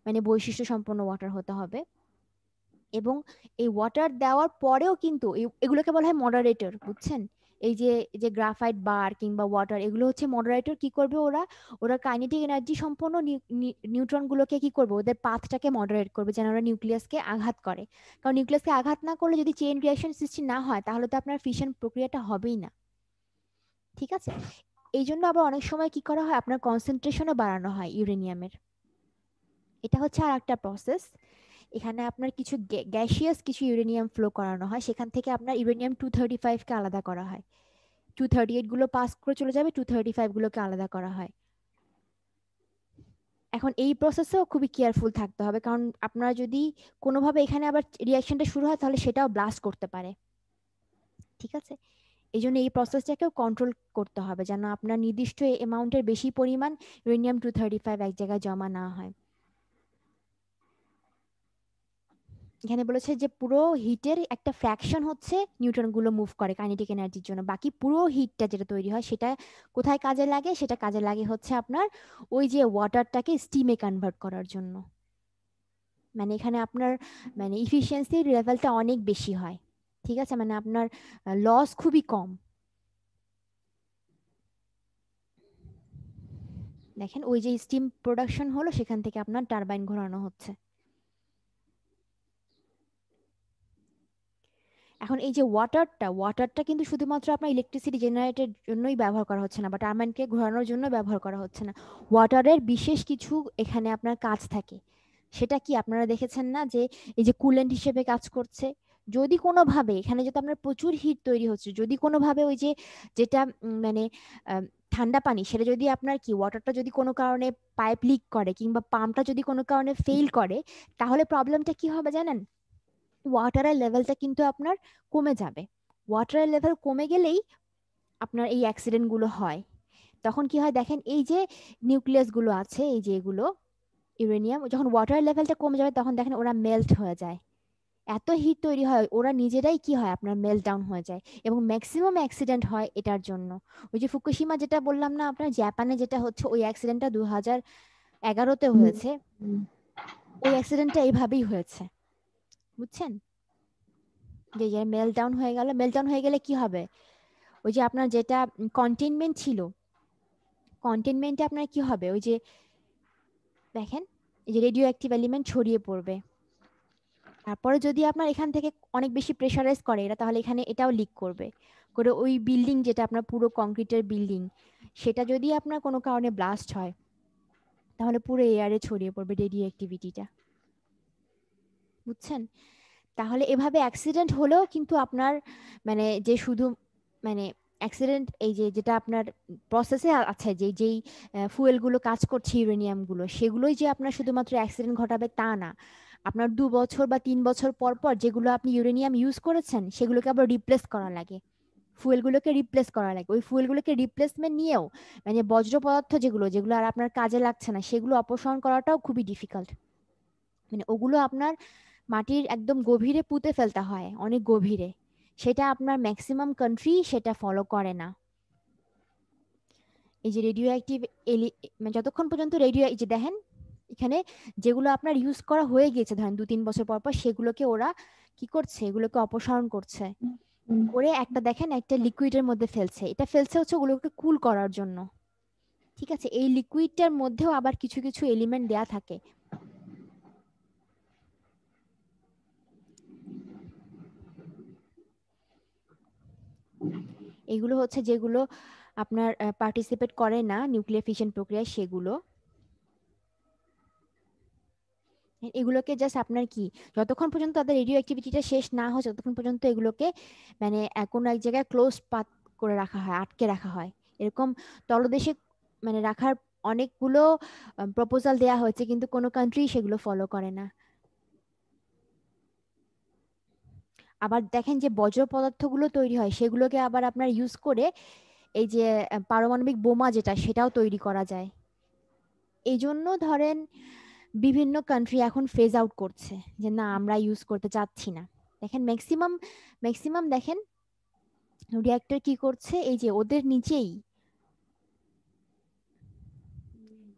মানে বৈশিষ্ট্য সম্পন্ন ওয়াটার হতে হবে, এবং এই ওয়াটার দেওয়ার পরেও কিন্তু এগুলোকে বলা হয় মডারেটর, বুঝছেন? এই যে গ্রাফাইট বার কিংবা ওয়াটার, এগুলো হচ্ছে মডারেটর। কি করবে ওরা? ওরা কাইনেটিক এনার্জি সম্পন্ন নিউট্রন গুলোকে কি করবে, ওদের পাথটাকে মডারেট করবে যেন ওরা নিউক্লিয়াসকে আঘাত করে। কারণ নিউক্লিয়াসকে আঘাত না করলে যদি চেইন রিঅ্যাকশন সৃষ্টি না হয় তাহলে তো আপনার ফিশন প্রক্রিয়াটা হবেই না। ঠিক আছে, এই জন্য আবার অনেক সময় কি করা হয়, আপনার কনসেন্ট্রেশনও বাড়ানো হয় ইউরেনিয়ামের। এটা হচ্ছে আর একটা প্রসেস। এখানে আপনার কিছু গ্যাসিয়াস কিছু ইউরেনিয়াম ফ্লো করানো হয়, সেখান থেকে আপনার ইউরেনিয়াম 235 কে আলাদা করা হয়। 238 গুলো পাস করে চলে যাবে, 235 গুলোকে আলাদা করা হয়। এখন এই প্রসেসেও খুবই কেয়ারফুল থাকতে হবে, কারণ আপনার যদি কোনোভাবে এখানে আবার রিঅ্যাকশনটা শুরু হয় তাহলে সেটাও ব্লাস্ট করতে পারে। ঠিক আছে, এই জন্য এই প্রসেসটাকেও কন্ট্রোল করতে হবে যেন আপনার নির্দিষ্ট অ্যামাউন্টের বেশি পরিমাণ ইউরেনিয়াম 235 এক জায়গায় জমা না হয়। এখানে বলেছে যে পুরো হিটের একটা ফ্র্যাকশন হচ্ছে নিউট্রন গুলো মুভ করে কাইনেটিক এনার্জির জন্য, বাকি পুরো হিটটা যেটা তৈরি হয় সেটা কোথায় কাজে লাগে? সেটা কাজে লাগে হচ্ছে আপনার ওই যে ওয়াটারটাকে স্টিমে কনভার্ট করার জন্য। মানে এখানে আপনার মানে ইফিসিয়েন্সির লেভেলটা অনেক বেশি হয়। ঠিক আছে, মানে আপনার লস খুবই কম। দেখেন ওই যে স্টিম প্রোডাকশন হলো সেখান থেকে আপনার টারবাইন ঘোরানো হচ্ছে। এখন এই যে ওয়াটারটা কিন্তু শুধুমাত্র আপনার ইলেকট্রিসিটি জেনারেটের জন্যই ব্যবহার করা হচ্ছে না বা টারবাইনকে ঘোরানোর জন্য ব্যবহার করা হচ্ছে না। ওয়াটারের বিশেষ কিছু এখানে আপনার কাজ থাকে। সেটা কি আপনারা দেখেছেন না যে এই যে কুলেন্ট হিসেবে কাজ করছে? যদি কোনোভাবে এখানে যদি আপনার প্রচুর হিট তৈরি হচ্ছে, যদি কোনোভাবে ওই যে যেটা মানে ঠান্ডা পানি সেটা যদি আপনার কি ওয়াটারটা যদি কোনো কারণে পাইপ লিক করে কিংবা পাম্পটা যদি কোনো কারণে ফেল করে, তাহলে প্রবলেমটা কি হবে জানেন? ওয়াটারের লেভেলটা কিন্তু আপনার কমে যাবে। ওয়াটারের লেভেল কমে গেলেই আপনার এই অ্যাক্সিডেন্ট গুলো হয়। তখন কি হয় দেখেন, এই যে নিউক্লিয়াস গুলো আছে, এই যে এগুলো ইউরেনিয়াম, যখন ওয়াটার লেভেলটা কমে যাবে তখন দেখেন ওরা মেল্ট হয়ে যায়। এত হিট তৈরি হয় ওরা নিজেরাই কি হয় আপনার মেল্ট ডাউন হয়ে যায়, এবং ম্যাক্সিমাম অ্যাক্সিডেন্ট হয় এটার জন্য। ওই যে ফুকুশিমা যেটা বললাম না আপনার জাপানে যেটা হচ্ছে, ওই অ্যাক্সিডেন্টটা 2011-তে হয়েছে। ওই অ্যাক্সিডেন্টটা এইভাবেই হয়েছে, বুঝছেন? যে মেল্টডাউন হয়ে গেল। মেল্টডাউন হয়ে গেলে কি হবে, ওই যে আপনার যেটা কন্টেইনমেন্ট ছিল, কন্টেইনমেন্টে আপনার কি হবে, ওই যে দেখেন এই যে রেডিও অ্যাক্টিভ এলিমেন্ট ছড়িয়ে পড়বে। তারপরে যদি আপনার এখান থেকে অনেক বেশি প্রেসারাইজ করে এরা, তাহলে এখানে এটাও লিক করবে করে ওই বিল্ডিং যেটা আপনার পুরো কংক্রিটের বিল্ডিং, সেটা যদি আপনার কোনো কারণে ব্লাস্ট হয় তাহলে পুরো এয়ারে ছড়িয়ে পড়বে রেডিও অ্যাক্টিভিটিটা, বুঝছেন? তাহলে এভাবে অ্যাক্সিডেন্ট হলেও কিন্তু আপনার মানে যে শুধু মানে অ্যাক্সিডেন্ট এই যে যেটা আপনার প্রসেসে আছে, যেই ফুয়েলগুলো কাজ করছে ইউরেনিয়ামগুলো, সেগুলোই যে আপনার শুধুমাত্র অ্যাক্সিডেন্ট ঘটাবে তা না। আপনার 2 বছর বা 3 বছর পর পর যেগুলো আপনি ইউরেনিয়াম ইউজ করেছেন সেগুলোকে আবার রিপ্লেস করা লাগে, ফুয়েলগুলোকে রিপ্লেস করা লাগে। ওই ফুয়েলগুলোকে রিপ্লেসমেন্ট নিয়েও মানে বজ্র পদার্থ যেগুলো যেগুলো আর আপনার কাজে লাগছে না সেগুলো অপসারণ করাটাও খুবই ডিফিকাল্ট। মানে ওগুলো আপনার মাটির একদম গভীরে পুঁতে ফেলতে হয়, অনেক গভীরে। সেটা আপনার ম্যাক্সিমাম কান্ট্রি সেটা ফলো করে না। এই যে রেডিও অ্যাক্টিভ মানে যতক্ষণ পর্যন্ত রেডিও, এই যে দেখেন এখানে যেগুলো আপনার ইউজ করা হয়ে গেছে ধরেন 2-3 বছর পর পর, সেগুলোকে ওরা কি করছে, এগুলোকে অপসারণ করছে করে একটা দেখেন একটা লিকুইডের মধ্যে ফেলছে। এটা ফেলছে হচ্ছে ওগুলোকে কুল করার জন্য। ঠিক আছে, এই লিকুইডটার মধ্যেও আবার কিছু কিছু এলিমেন্ট দেয়া থাকে। এগুলো হচ্ছে যেগুলো আপনার পার্টিসিপেট করে না নিউক্লিয়ার ফিশন প্রক্রিয়ায় সেগুলো। এগুলোকে জাস্ট আপনার কি যতক্ষণ পর্যন্ত তাদের রেডিও অ্যাক্টিভিটিটা শেষ না হয় ততক্ষণ পর্যন্ত এগুলোকে মানে কোনো এক জায়গায় ক্লোজ পাত করে রাখা হয়, আটকে রাখা হয়। এরকম তলদেশে মানে রাখার অনেকগুলো প্রপোজাল দেয়া হয়েছে, কিন্তু কোনো কান্ট্রি সেগুলো ফলো করে না। আবার দেখেন যে বজ্র পদার্থগুলো তৈরি হয় সেগুলোকে আবার আপনার ইউজ করে এই যে পারমাণবিক বোমা যেটা সেটাও তৈরি করা যায়। এই জন্য ধরেন বিভিন্ন কান্ট্রি এখন ফেজ আউট করছে যে না আমরা ইউজ করতে চাচ্ছি না। দেখেন ম্যাক্সিমাম দেখেন রিঅ্যাক্টর কি করছে, এই যে ওদের নিচেই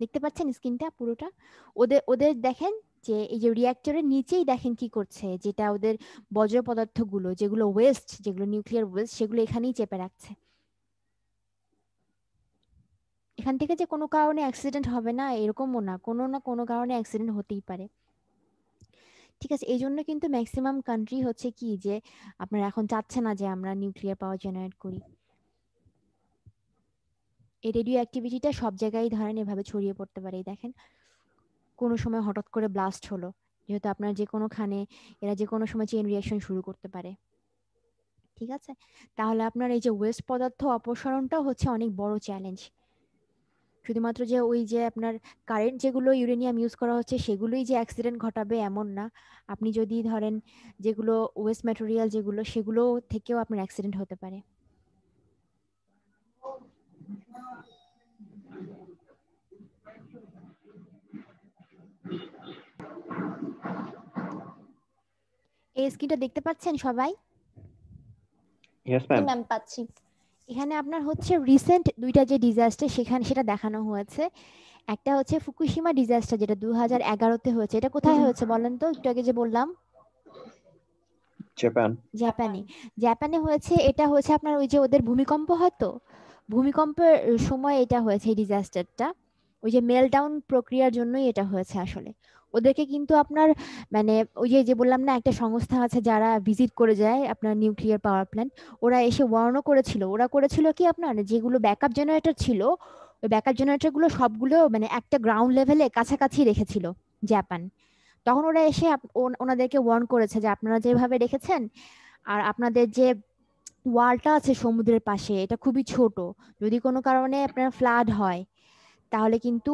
দেখতে পাচ্ছেন স্ক্রিনটা পুরোটা, ওদের দেখেন যে এই যে রিঅ্যাক্টরের নিচেই দেখেন কি করছে, যেটা ওদের বজ্র পদার্থগুলো, যেগুলো ওয়েস্ট, যেগুলো নিউক্লিয়ার ওয়েস্ট, সেগুলো এখানেই চেপে রাখছে। এখান থেকে যে কোনো কারণে অ্যাক্সিডেন্ট হবে না এরকমও না, কোনো কারণে অ্যাক্সিডেন্ট হতেই পারে। ঠিক আছে, এই জন্য কিন্তু ম্যাক্সিমাম কান্ট্রি হচ্ছে কি যে আপনারা এখন চাচ্ছে না যে আমরা নিউক্লিয়ার পাওয়ার জেনারেট করি। এই রেডিও অ্যাক্টিভিটিটা সব জায়গায় ধরেন এভাবে ছড়িয়ে পড়তে পারে। এই দেখেন কোনো সময় হঠাৎ করে ব্লাস্ট হলো, যেহেতু আপনার যে কোনোখানে এরা যে কোনো সময় চেইন রিঅ্যাকশন শুরু করতে পারে। ঠিক আছে, তাহলে আপনার এই যে ওয়েস্ট পদার্থ অপসারণটাও হচ্ছে অনেক বড় চ্যালেঞ্জ। শুধুমাত্র যে ওই যে আপনার কারেন্ট যেগুলো ইউরেনিয়াম ইউজ করা হচ্ছে সেগুলোই যে অ্যাক্সিডেন্ট ঘটাবে এমন না। আপনি যদি ধরেন যেগুলো ওয়েস্ট ম্যাটেরিয়াল যেগুলো, সেগুলো থেকেও আপনার অ্যাক্সিডেন্ট হতে পারে। এই স্ক্রিনটা দেখতে পাচ্ছেন সবাই? ইয়েস জি ম্যাম। ম্যাম, পাচ্ছি। এখানে আপনার হচ্ছে রিসেন্ট দুইটা যে ডিজাস্টার সেটা দেখানো হয়েছে। একটা হচ্ছে ফুকুশিমা ডিজাস্টার, যেটা 2011-তে হয়েছে। এটা কোথায় হয়েছে বলেন তো? একটু আগে যে বললাম জাপান। জাপানে হয়েছে। এটা হয়েছে আপনার ওই যে ওদের ভূমিকম্প হয়তো, ভূমিকম্পের সময় এটা হয়েছে এই ডিজাস্টারটা। ওই যে মেলডাউন প্রক্রিয়ার জন্যই এটা হয়েছে আসলে। ওদেরকে কিন্তু আপনার মানে ওই যে বললাম না একটা সংস্থা আছে যারা ভিজিট করে যায় আপনার নিউক্লিয়ার পাওয়ার প্ল্যান্ট, ওরা এসে ওয়ার্নও করেছিল। ওরা করেছিল কি আপনার যেগুলো ব্যাকআপ জেনারেটর ছিল, ওই ব্যাকআপ জেনারেটর গুলো সবগুলো মানে একটা গ্রাউন্ড লেভেলে কাছাকাছি রেখেছিল জাপান। তখন ওরা এসে ওনাদেরকে ওয়ার্ন করেছে যে আপনারা যেভাবে রেখেছেন আর আপনাদের যে ওয়ালটা আছে সমুদ্রের পাশে এটা খুবই ছোট, যদি কোনো কারণে আপনার ফ্লাড হয় তাহলে কিন্তু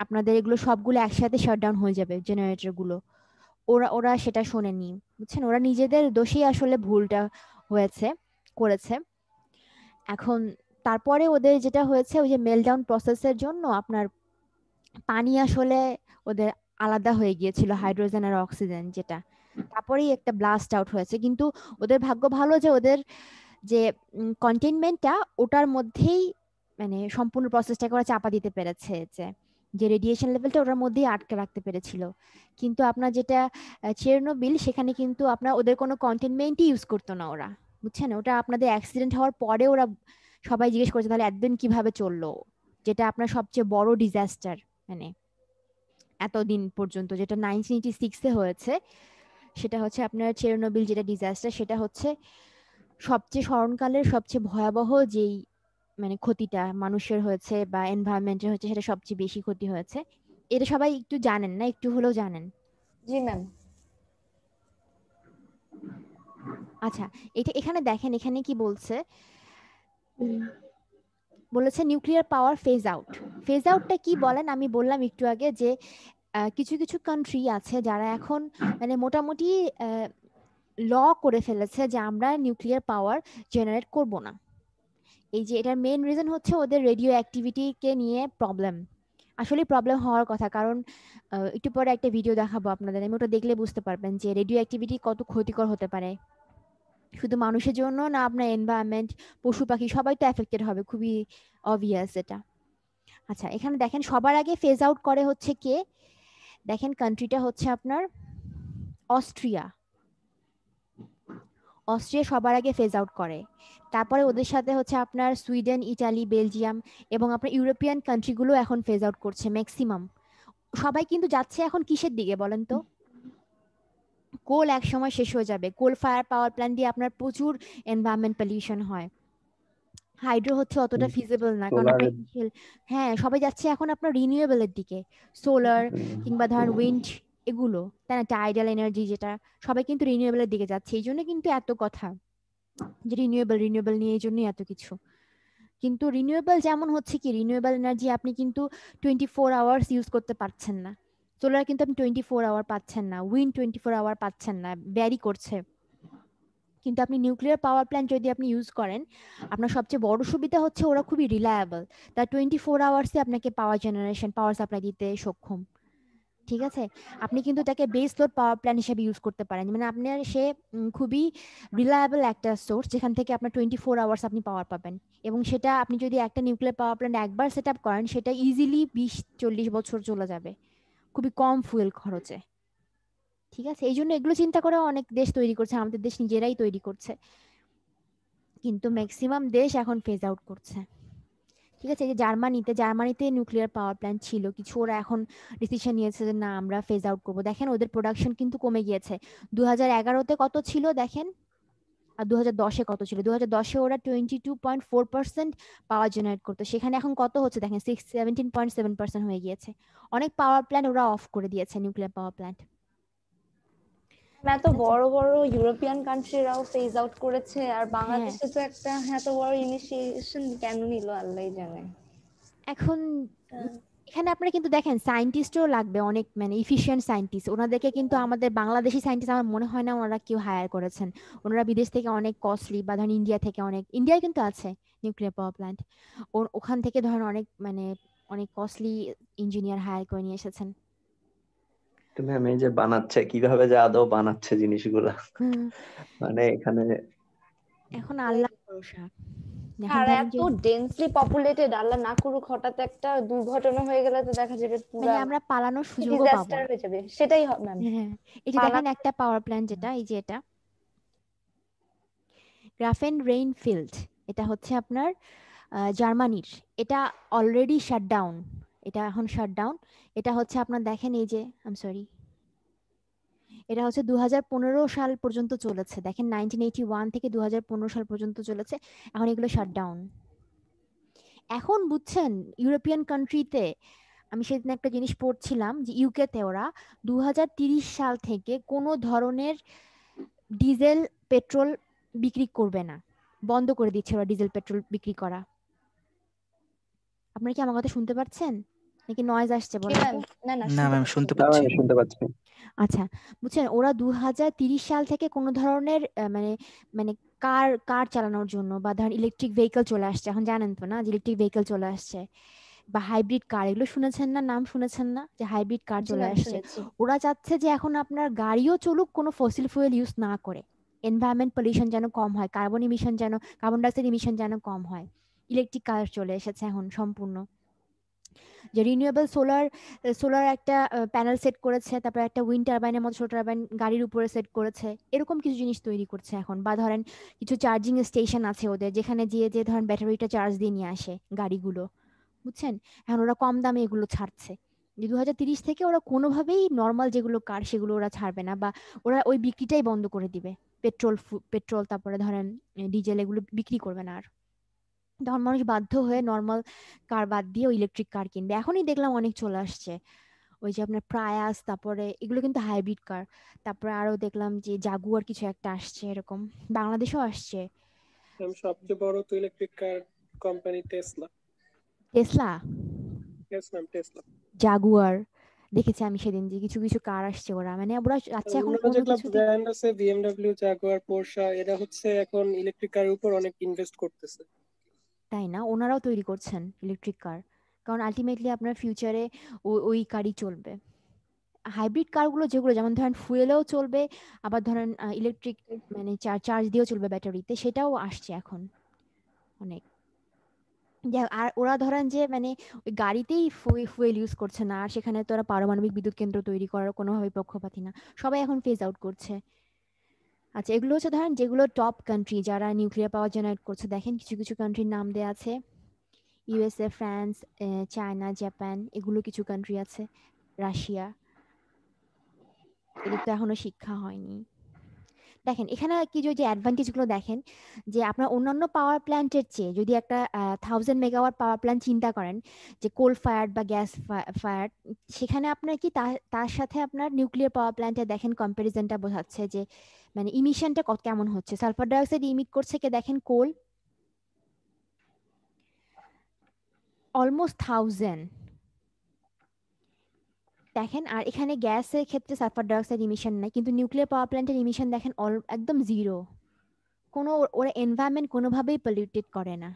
আপনাদের এগুলো সবগুলো একসাথে শাটডাউন হয়ে যাবে জেনারেটর গুলো। ওরা ওরা সেটা শোনেনি, বুঝছেন? ওরা নিজেদের দোষেই আসলে ভুলটা করেছে। এখন তারপরে ওদের যেটা হয়েছে ওই যে মেলডাউন প্রসেসের জন্য আপনার পানি আসলে ওদের আলাদা হয়ে গিয়েছিল, হাইড্রোজেন আর অক্সিজেন যেটা, তারপরেই একটা ব্লাস্ট আউট হয়েছে। কিন্তু ওদের ভাগ্য ভালো যে ওদের যে কন্টেইনমেন্টটা ওটার মধ্যেই মানে সম্পূর্ণ প্রসেসটাকে ওরা চাপা দিতে পেরেছে, যে রেডিয়েশন লেভেলটা ওটার মধ্যেই আটকে রাখতে পেরেছিল। কিন্তু আপনার যেটা চেরনোবিল, সেখানে কিন্তু আপনার ওদের কোনো কন্টেইনমেন্টই ইউজ করতো না ওরা, বুঝছেন? ওটা আপনাদের অ্যাক্সিডেন্ট হওয়ার পরে ওরা সবাই জিজ্ঞেস করছে তাহলে এতদিন কিভাবে চললো, যেটা আপনার সবচেয়ে বড় ডিজাস্টার মানে এতদিন পর্যন্ত, যেটা 1986-এ হয়েছে। সেটা হচ্ছে আপনার চেরনোবিল যেটা ডিজাস্টার, সেটা হচ্ছে সবচেয়ে স্মরণকালের সবচেয়ে ভয়াবহ যেই মানে ক্ষতিটা মানুষের হয়েছে বা এনভায়রনমেন্টের হয়েছে, সেটা সবচেয়ে বেশি ক্ষতি হয়েছে। এটা সবাই একটু জানেন না, একটু হলেও জানেন? জি ম্যাম। আচ্ছা, এটা এখানে দেখেন, এখানে কি বলছে, বলেছে nuclear power phase out. Phase আউটটা কি বলেন, আমি বললাম একটু আগে যে কিছু কিছু কান্ট্রি আছে যারা এখন মানে মোটামুটি ল করে ফেলেছে যে আমরা নিউক্লিয়ার পাওয়ার জেনারেট করব না। এই যে এটার মেইন রিজন হচ্ছে ওদের রেডিও অ্যাক্টিভিটিকে নিয়ে প্রবলেম। আসলে প্রবলেম হওয়ার কথা, কারণ একটু পরে একটা ভিডিও দেখাবো আপনাদের, আমি ওটা দেখলে বুঝতে পারবেন যে রেডিও অ্যাক্টিভিটি কত ক্ষতিকর হতে পারে। শুধু মানুষের জন্য না, আপনার এনভায়রনমেন্ট, পশু পাখি সবাই তো এফেক্টেড হবে, খুবই অবভিয়াস এটা। আচ্ছা, এখানে দেখেন সবার আগে ফেজ আউট করে হচ্ছে কে, দেখেন কান্ট্রিটা হচ্ছে আপনার অস্ট্রিয়া। অস্ট্রিয়া সবার আগে ফেজ আউট করে, তারপরে ওদের সাথে হচ্ছে আপনার সুইডেন, ইটালি, বেলজিয়াম এবং আপনার ইউরোপিয়ান কান্ট্রিগুলো এখন ফেজ আউট করছে ম্যাক্সিমাম। সবাই কিন্তু যাচ্ছে এখন কিসের দিকে বলেন তো? কোল এক সময় শেষ হয়ে যাবে, কোল ফায়ার পাওয়ার প্ল্যান্ট দিয়ে আপনার প্রচুর এনভায়রনমেন্ট পলিউশন হয়। হাইড্রো হচ্ছে অতটা ফিজিবল না, কারণ আপনার হ্যাঁ সবাই যাচ্ছে এখন আপনার রিনিউয়েবলের দিকে, সোলার কিংবা ধরেন উইন্ড, এগুলো তাই না, টাইডাল এনার্জি যেটা, সবাই কিন্তু রিনিউয়েবলের দিকে যাচ্ছে। এই জন্য কিন্তু এত কথা যে রিনিউয়েবল নিয়ে, এই জন্যই এত কিছু। কিন্তু রিনিউয়েবল যেমন হচ্ছে কি, রিনিউয়েবল এনার্জি আপনি কিন্তু 24 আওয়ার্স ইউজ করতে পারছেন না। সোলার কিন্তু আপনি 24 আওয়ার পাচ্ছেন না, উইন্ড 24 আওয়ার পাচ্ছেন না, ভ্যারি করছে। কিন্তু আপনি নিউক্লিয়ার পাওয়ার প্ল্যান্ট যদি আপনি ইউজ করেন, আপনার সবচেয়ে বড় সুবিধা হচ্ছে ওরা খুবই রিলায়েবল, তার 24 আওয়ার্সে আপনাকে পাওয়ার সাপ্লাই দিতে সক্ষম। ঠিক আছে, আপনি কিন্তু তাকে বেস লোড পাওয়ার প্ল্যান্ট হিসেবে ইউজ করতে পারেন, মানে আপনার সে খুবই রিলায়েবল একটা সোর্স যেখান থেকে আপনার 24 আওয়ার্স আপনি পাওয়ার পাবেন। এবং সেটা আপনি যদি একটা নিউক্লিয়ার পাওয়ার প্ল্যান্ট একবার সেট আপ করেন, সেটা ইজিলি 20-40 বছর চলে যাবে, খুবই কম ফুয়েল খরচে। ঠিক আছে, এই জন্য এগুলো চিন্তা করে অনেক দেশ তৈরি করছে, আমাদের দেশ নিজেরাই তৈরি করছে, কিন্তু ম্যাক্সিমাম দেশ এখন ফেজ আউট করছে। ঠিক আছে, এই যে জার্মানিতে নিউক্লিয়ার পাওয়ার প্ল্যান্ট ছিল কিছু, ওরা এখন ডিসিশন নিয়েছে যে না আমরা ফেজ আউট করবো। দেখেন ওদের প্রোডাকশন কিন্তু কমে গিয়েছে। 2011-তে কত ছিল দেখেন, আর 2010-এ কত ছিল। 2010-এ ওরা 22.4% পাওয়ার জেনারেট করতো, সেখানে এখন কত হচ্ছে দেখেন 17.7% হয়ে গিয়েছে। অনেক পাওয়ার প্ল্যান্ট ওরা অফ করে দিয়েছে, নিউক্লিয়ার পাওয়ার প্ল্যান্ট। এত বড় বড় ইউরোপিয়ান কান্ট্রিরাও ফেজ আউট করেছে, আর হ্যাঁ, বাংলাদেশে তো একটা এত বড় ইনিশিয়েশন কেন নিল আল্লাহই জানে। এখন এখানে আপনারা কিন্তু দেখেন সায়েন্টিস্টও লাগবে অনেক, মানে ইফিশিয়েন্ট সায়েন্টিস্ট। ওনাদেরকে কিন্তু আমাদের বাংলাদেশি সায়েন্টিস্ট আমার মনে হয় না ওনারা কেউ হায়ার করেছেন। ওনারা বিদেশ থেকে অনেক কস্টলি, বা ধরেন ইন্ডিয়া থেকে অনেক, ইন্ডিয়ায় কিন্তু আছে নিউক্লিয়ার পাওয়ার প্ল্যান্ট, ওখান থেকে ধরেন অনেক মানে অনেক কস্টলি ইঞ্জিনিয়ার হায়ার করে নিয়ে এসেছেন। তো ম্যাম এই যে বানাচ্ছে, কিভাবে যে আদৌ বানাচ্ছে জিনিসগুলা, মানে এখানে এখন আল্লাহ ভরসা। এখন আর ধরেন এত যে ডেন্সলি পপুলেটেড, আল্লাহ না করুক হঠাৎ একটা দুর্ঘটনা হয়ে গেলে তো দেখা যাবে মানে পুরো আমরা পালানোর সুযোগও পাবো ডিজাস্টার না। হয়ে যাবে। সেটাই ম্যাম, হ্যাঁ, এই যে দেখেন একটা পাওয়ার প্ল্যান্ট যেটা, এই যে এটা গ্রাফেন রেইন ফিল্ড, এটা হচ্ছে আপনার জার্মানির। এটা অলরেডি শাটডাউন, এটা এখন শাটডাউন। এটা হচ্ছে আপনার দেখেন এই যে সরি, এটা হচ্ছে 2015 সাল পর্যন্ত চলেছে। দেখেন 1981 থেকে 2015 সাল পর্যন্ত চলেছে, এখন এগুলো শাটডাউন। এখন বুঝছেন ইউরোপিয়ান কান্ট্রিতে, আমি সেদিন একটা জিনিস পড়ছিলাম যে ইউকেতে ওরা 2030 সাল থেকে কোনো ধরনের ডিজেল পেট্রোল বিক্রি করবে না, বন্ধ করে দিচ্ছে ওরা ডিজেল পেট্রোল বিক্রি করা। আপনারা কি আমার কথা শুনতে পাচ্ছেন নাকি নয়েজ আসছে বলেন তো? না না না ম্যাম শুনতে না, পাচ্ছি। আমি শুনতে পাচ্ছি। আচ্ছা, বুঝছেন ওরা 2030 সাল থেকে কোনো ধরনের মানে মানে কার কার চালানোর জন্য, বা ধরেন ইলেকট্রিক ভেহিকল চলে আসছে এখন, জানেন তো না যে ইলেকট্রিক ভেহিকল চলে আসছে, বা হাইব্রিড কার, এগুলো শুনেছেন না, নাম শুনেছেন না যে হাইব্রিড কার জি চলে ম্যাম আসছে। শুনেছি। ওরা চাচ্ছে যে এখন আপনার গাড়িও চলুক কোনো ফসিল ফুয়েল ইউজ না করে, এনভায়রনমেন্ট পলিউশন যেন কম হয়, কার্বন ইমিশন যেন, কার্বন ডাইঅক্সাইড ইমিশন যেন কম হয়। ইলেকট্রিক কার চলে এসেছে এখন সম্পূর্ণ, যে রিনিউয়েবল সোলার একটা প্যানেল সেট করেছে, তারপর একটা উইন্ড টারবাইনের মতো ছোট টারবাইন গাড়ির উপরে সেট করেছে, এরকম কিছু জিনিস তৈরি করছে এখন। বা ধরেন কিছু চার্জিং স্টেশন আছে ওদের, যেখানে যে ধরেন ব্যাটারিটা চার্জ দিয়ে নিয়ে আসে গাড়িগুলো, বুঝছেন। এখন ওরা কম দামে এগুলো ছাড়ছে, যে 2030 থেকে ওরা কোনোভাবেই নর্মাল যেগুলো কার সেগুলো ওরা ছাড়বে না, বা ওরা ওই বিক্রিটাই বন্ধ করে দিবে। পেট্রোল তারপরে ধরেন ডিজেল এগুলো বিক্রি করবে না আর। তখন মানুষ বাধ্য হয়ে নর্মাল কার বাদ দিয়ে ইলেকট্রিক কার কিনবে। এখনই দেখলাম অনেক চলে আসছে, ওই যে আপনার প্রায়াস, তারপরে এগুলো কিন্তু হাইব্রিড কার। তারপরে আরো দেখলাম যে জাগুয়ার কিছু একটা আসছে, এরকম বাংলাদেশেও আসছে। সবচেয়ে বড় তো ইলেকট্রিক কার company Tesla. Tesla, yes ma'am, Tesla. Jaguar দেখেছি আমি সেদিন, যে কিছু কিছু কার আসছে, ওরা মানে ওরা যাচ্ছে এখন অন্যান্য কোনো যেগুলো কিছুতে। ব্র্যান্ড আছে বিএমডব্লিউ, জাগুয়ার, পোরশা, এরা হচ্ছে এখন ইলেকট্রিক কারের উপর অনেক ইনভেস্ট করতেছে। তাই না, ওনারাও তৈরি করছেন ইলেকট্রিক কার, কারণ আলটিমেটলি আপনার ফিউচারে ওই কারই চলবে। হাইব্রিড কারগুলো যেগুলো যেমন ধরেন ফুয়েলেও চলবে, আবার ধরেন ইলেকট্রিক মানে চার্জ দিয়েও চলবে ব্যাটারিতে, সেটাও আসছে এখন অনেক। আর ওরা ধরেন যে মানে ওই গাড়িতেই ফুয়েল ইউজ করছে না, আর সেখানে তো ওরা পারমাণবিক বিদ্যুৎ কেন্দ্র তৈরি করার কোনোভাবে পক্ষপাতী না, সবাই এখন ফেজ আউট করছে। আচ্ছা, এগুলো হচ্ছে ধরেন যেগুলো টপ কান্ট্রি যারা নিউক্লিয়ার পাওয়ার জেনারেট করছে। দেখেন কিছু কিছু কান্ট্রির নাম দেওয়া আছে, ইউএসএ, ফ্রান্স, চায়না, জাপান, এগুলো কিছু কান্ট্রি আছে, রাশিয়া। এদের তো এখনো শিক্ষা হয়নি। দেখেন এখানে কি যে অ্যাডভান্টেজ গুলো দেখেন, যে আপনার অন্যান্য পাওয়ার প্ল্যান্টের চেয়ে যদি একটা 1000 মেগাওয়াট পাওয়ার প্ল্যান্ট চিন্তা করেন, যে কোল ফায়ার্ড বা গ্যাস ফায়ার্ড, সেখানে আপনার কি তার সাথে আপনার নিউক্লিয়ার পাওয়ার প্ল্যান্টে দেখেন কম্পারিজনটা বোঝাচ্ছে যে মানে ইমিশনটা কেমন হচ্ছে। সালফার ডাইঅক্সাইড ইমিট করছে কে দেখেন, কোল অলমোস্ট 1000 দেখেন, আর এখানে গ্যাসের ক্ষেত্রে সালফার ডাইঅক্সাইড ইমিশন নাই, কিন্তু নিউক্লিয়ার পাওয়ার প্ল্যান্টের ইমিশন দেখেন একদম জিরো। কোনো ওরা এনভায়রনমেন্ট কোনোভাবেই পলিউটেড করে না,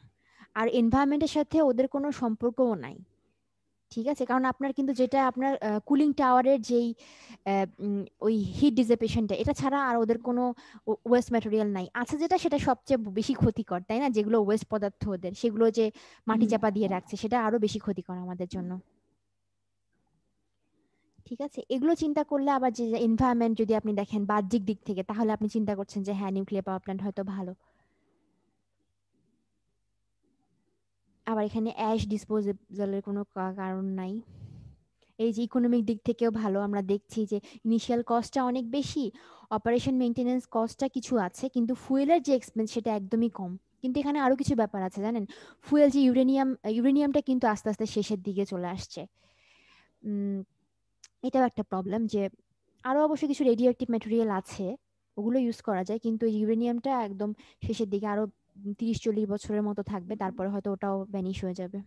আর এনভায়রনমেন্টের সাথে ওদের কোনো সম্পর্কও নাই। ঠিক আছে, কারণ আপনার কিন্তু যেটা আপনার কুলিং টাওয়ারের যেই ওই হিট ডিসিপেশনটা, এটা ছাড়া আর ওদের কোনো ওয়েস্ট ম্যাটেরিয়াল নাই। আছে যেটা, সেটা সবচেয়ে বেশি ক্ষতিকর, তাই না, যেগুলো ওয়েস্ট পদার্থ ওদের, সেগুলো যে মাটি চাপা দিয়ে রাখছে, সেটা আরো বেশি ক্ষতিকর আমাদের জন্য। ঠিক আছে, এগুলো চিন্তা করলে আবার যে এনভায়রনমেন্ট যদি আপনি দেখেন বাহ্যিক দিক থেকে, তাহলে আপনি চিন্তা করছেন যে হ্যাঁ নিউক্লিয়ার পাওয়ার প্ল্যান্ট হয়তো ভালো। আবার এখানে অ্যাশ ডিসপোজালের কোনো কারণ নাই। এই যে ইকোনমিক দিক থেকেও ভালো, আমরা দেখছি যে ইনিশিয়াল কস্টটা অনেক বেশি, অপারেশন মেইনটেনেন্স কস্টটা কিছু আছে, কিন্তু ফুয়েলের যে এক্সপেন্স সেটা একদমই কম। কিন্তু এখানে আরো কিছু ব্যাপার আছে জানেন, ফুয়েল যে ইউরেনিয়ামটা কিন্তু আস্তে আস্তে শেষের দিকে চলে আসছে। এটাও একটা প্রবলেম যে আরো অবশ্য কিছু রেডিও অ্যাক্টিভ ম্যাটেরিয়াল আছে, ওগুলো ইউজ করা যায়, কিন্তু ইউরেনিয়ামটা একদম শেষের দিকে আরো 30-40 বছরের মতো থাকবে, তারপরে হয়তো ওটাও ভ্যানিশ হয়ে যাবে।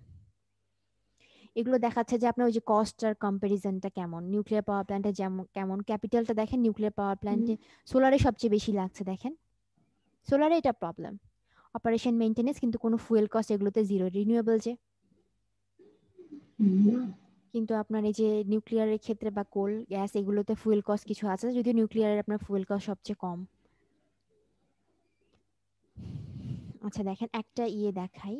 এগুলো দেখাচ্ছে যে আপনার ওই যে কস্ট আর কম্পারিজনটা কেমন, নিউক্লিয়ার পাওয়ার প্ল্যান্টে যেমন কেমন ক্যাপিটালটা দেখেন, নিউক্লিয়ার পাওয়ার প্ল্যান্টে সোলারে সবচেয়ে বেশি লাগছে দেখেন, সোলারে এটা প্রবলেম। অপারেশন মেইনটেনেন্স কিন্তু কোনো ফুয়েল কস্ট এগুলোতে জিরো, রিনিউয়েবল যে। কিন্তু আপনার এই যে নিউক্লিয়ারের ক্ষেত্রে বা কোল গ্যাস এগুলোতে ফুয়েল কস্ট কিছু আছে, যদিও নিউক্লিয়ারের আপনার ফুয়েল কস্ট সবচেয়ে কম। আচ্ছা দেখেন একটা দেখাই,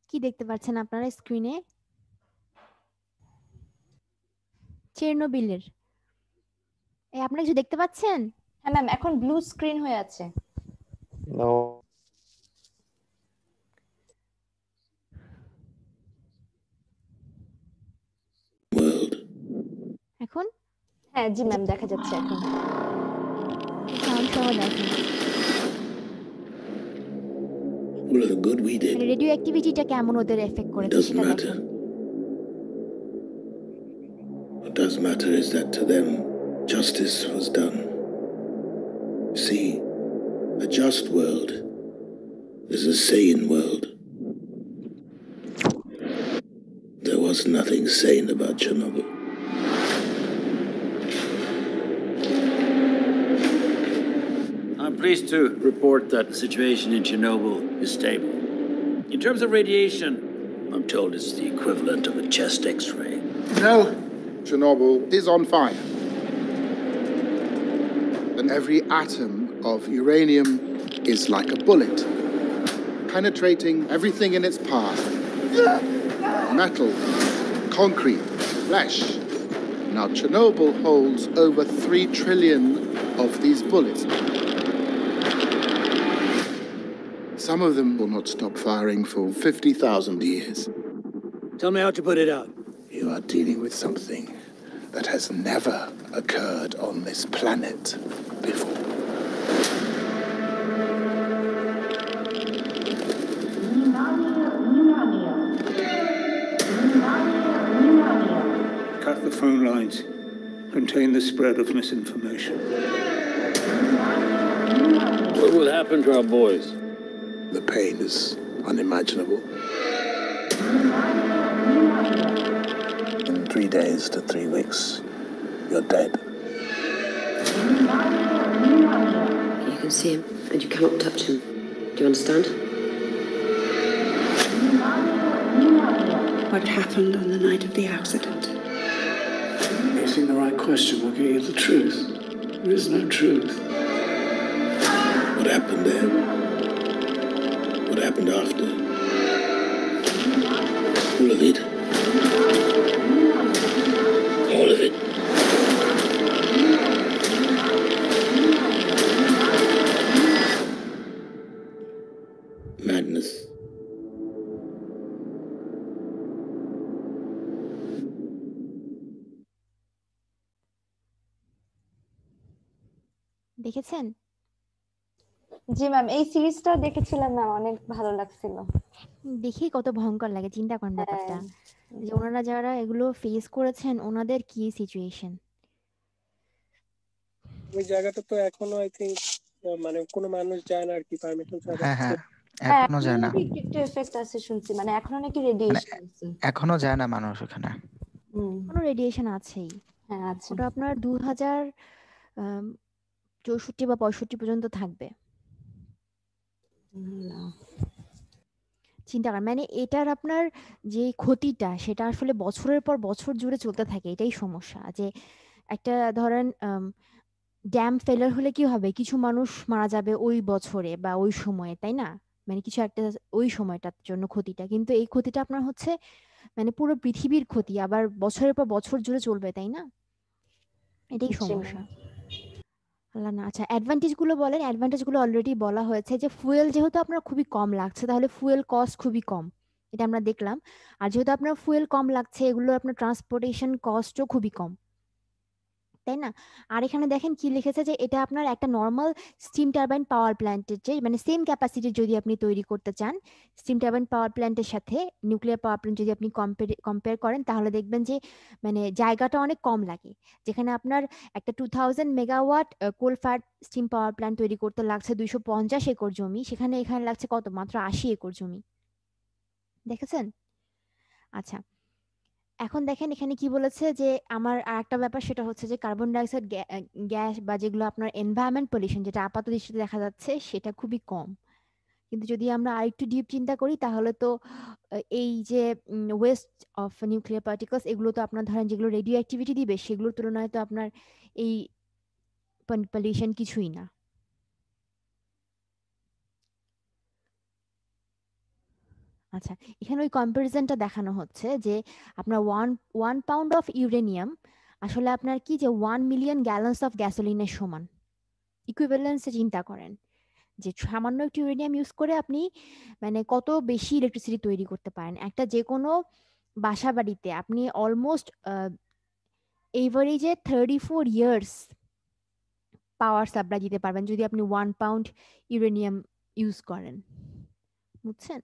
কি দেখতে পাচ্ছেন আপনারা স্ক্রিনে? চেরনোবিলের আপনারা কিছু দেখতে পাচ্ছেন? হ্যাঁ ম্যাম, এখন ব্লু স্ক্রিন হয়ে আছে। No. এখন হ্যাঁ জি ম্যাম, দেখা যাচ্ছে এখন। সাউন্ড সহ দেখেন, All of the good we did, radio অ্যাক্টিভিটিটা কেমন ওদের এফেক্ট it করেছে doesn't সেটা matter. দেখেন। What does matter is that to them, justice was done. See, a just world is a sane world. There was nothing sane about Chernobyl. I'm pleased to report that the situation in Chernobyl is stable. In terms of radiation, I'm told it's the equivalent of a chest x-ray. No, Chernobyl is on fire. And every atom of uranium is like a bullet, penetrating everything in its path. Metal, concrete, flesh. Now Chernobyl holds over 3 trillion of these bullets. Some of them will not stop firing for 50,000 years. Tell me how to put it out. You are dealing with something that has never occurred on this planet before. Cut the phone lines. Contain the spread of misinformation. What will happen to our boys? The pain is unimaginable. In 3 days to 3 weeks, you're dead. You can see him, and you cannot touch him. Do you understand? What happened on the night of the accident? Asking the right question will get you the truth. There is no truth. What happened there? What happened after? All of it. All of it. Madness. দেখেছেন? জি ma'am, এই সিরিজটা দেখেছিলাম ma'am, অনেক ভালো লাগছিল। দেখি কত ভয়ঙ্কর লাগে, চিন্তা করেন ব্যাপারটা, হ্যাঁ। যে ওনারা যারা এগুলো ফেস করেছেন ওনাদের কি সিচুয়েশন। ওই জায়গাটা তো এখনো আই থিংক মানে কোনো মানুষ যায় না আর কি, পারমিশন ছাড়া। হ্যাঁ হ্যাঁ, হ্যাঁ, এখনো যায় না, নাকি একটু এফেক্ট আছে শুনছি, মানে এখনো নাকি রেডিয়েশন আছে। এখনো যায় না মানুষ ওখানে, কোনো রেডিয়েশন আছেই। হ্যাঁ আছে। ওটা আপনার 2064 বা 65 পর্যন্ত থাকবে। চিন্তা করেন, মানে এটার আপনার যে ক্ষতিটা সেটা আসলে বছরের পর বছর জুড়ে চলতে থাকে, এটাই সমস্যা। যে একটা ধরেন ড্যাম ফেলার হলে কি হবে, কিছু মানুষ মারা যাবে ওই বছরে বা ওই সময়ে, তাই না? মানে কিছু একটা ওই সময়টার জন্য ক্ষতিটা, কিন্তু এই ক্ষতিটা আপনার হচ্ছে মানে পুরো পৃথিবীর ক্ষতি, আবার বছরের পর বছর জুড়ে চলবে, তাই না? এটাই জি সমস্যা। ম্যাম। আল্লাহ না। আচ্ছা, অ্যাডভান্টেজ গুলো বলেন। অ্যাডভান্টেজ গুলো অলরেডি বলা হয়েছে যে ফুয়েল যেহেতু আপনার খুবই কম লাগছে, তাহলে ফুয়েল কস্ট খুবই কম, এটা আমরা দেখলাম। আর যেহেতু আপনার ফুয়েল কম লাগছে, এগুলো আপনার ট্রান্সপোর্টেশন কস্টও খুবই কম, তাই না? আর এখানে দেখেন কি লিখেছে, যে এটা আপনার একটা নর্মাল স্টিম টারবাইন পাওয়ার প্ল্যান্টের যে মানে সেম ক্যাপাসিটি যদি আপনি তৈরি করতে চান, স্টিম টারবাইন পাওয়ার প্ল্যান্টের সাথে নিউক্লিয়ার পাওয়ার প্ল্যান্ট যদি আপনি কম্পেয়ার করেন, তাহলে দেখবেন যে মানে জায়গাটা অনেক কম লাগে। যেখানে আপনার একটা 2000 মেগাওয়াট কোল ফায়ার স্টিম পাওয়ার প্ল্যান্ট তৈরি করতে লাগছে 250 একর জমি, সেখানে এখানে লাগছে কত, মাত্র 80 একর জমি। দেখেছেন? আচ্ছা, এখন দেখেন এখানে কি বলেছে, যে আমার আরেকটা ব্যাপার, সেটা হচ্ছে যে কার্বন ডাইঅক্সাইড গ্যাস বা যেগুলো আপনার এনভায়রনমেন্ট পলিউশন, যেটা আপাত দৃষ্টিতে দেখা যাচ্ছে সেটা খুবই কম। কিন্তু যদি আমরা আরেকটু ডিপ চিন্তা করি, তাহলে তো এই যে ওয়েস্ট অফ নিউক্লিয়ার পার্টিকলস, এগুলো তো আপনার ধরেন যেগুলো রেডিও অ্যাক্টিভিটি দিবে, সেগুলোর তুলনায় তো আপনার এই পলিউশন কিছুই না। আচ্ছা, এখানে ওই কম্পারিজনটা দেখানো হচ্ছে যে আপনার ওয়ান পাউন্ড অফ ইউরেনিয়াম আসলে আপনার কি, যে 1 মিলিয়ন গ্যালনস অফ গ্যাসোলিনের সমান। ইকুইভ্যালেন্সে চিন্তা করেন যে সামান্য একটু ইউরেনিয়াম ইউজ করে আপনি মানে কত বেশি ইলেকট্রিসিটি তৈরি করতে পারেন। একটা যে কোনো বাসা বাড়িতে আপনি অলমোস্ট এভারেজে 34 ইয়ার্স পাওয়ার সাপ্লাই দিতে পারবেন যদি আপনি 1 পাউন্ড ইউরেনিয়াম ইউজ করেন, বুঝছেন?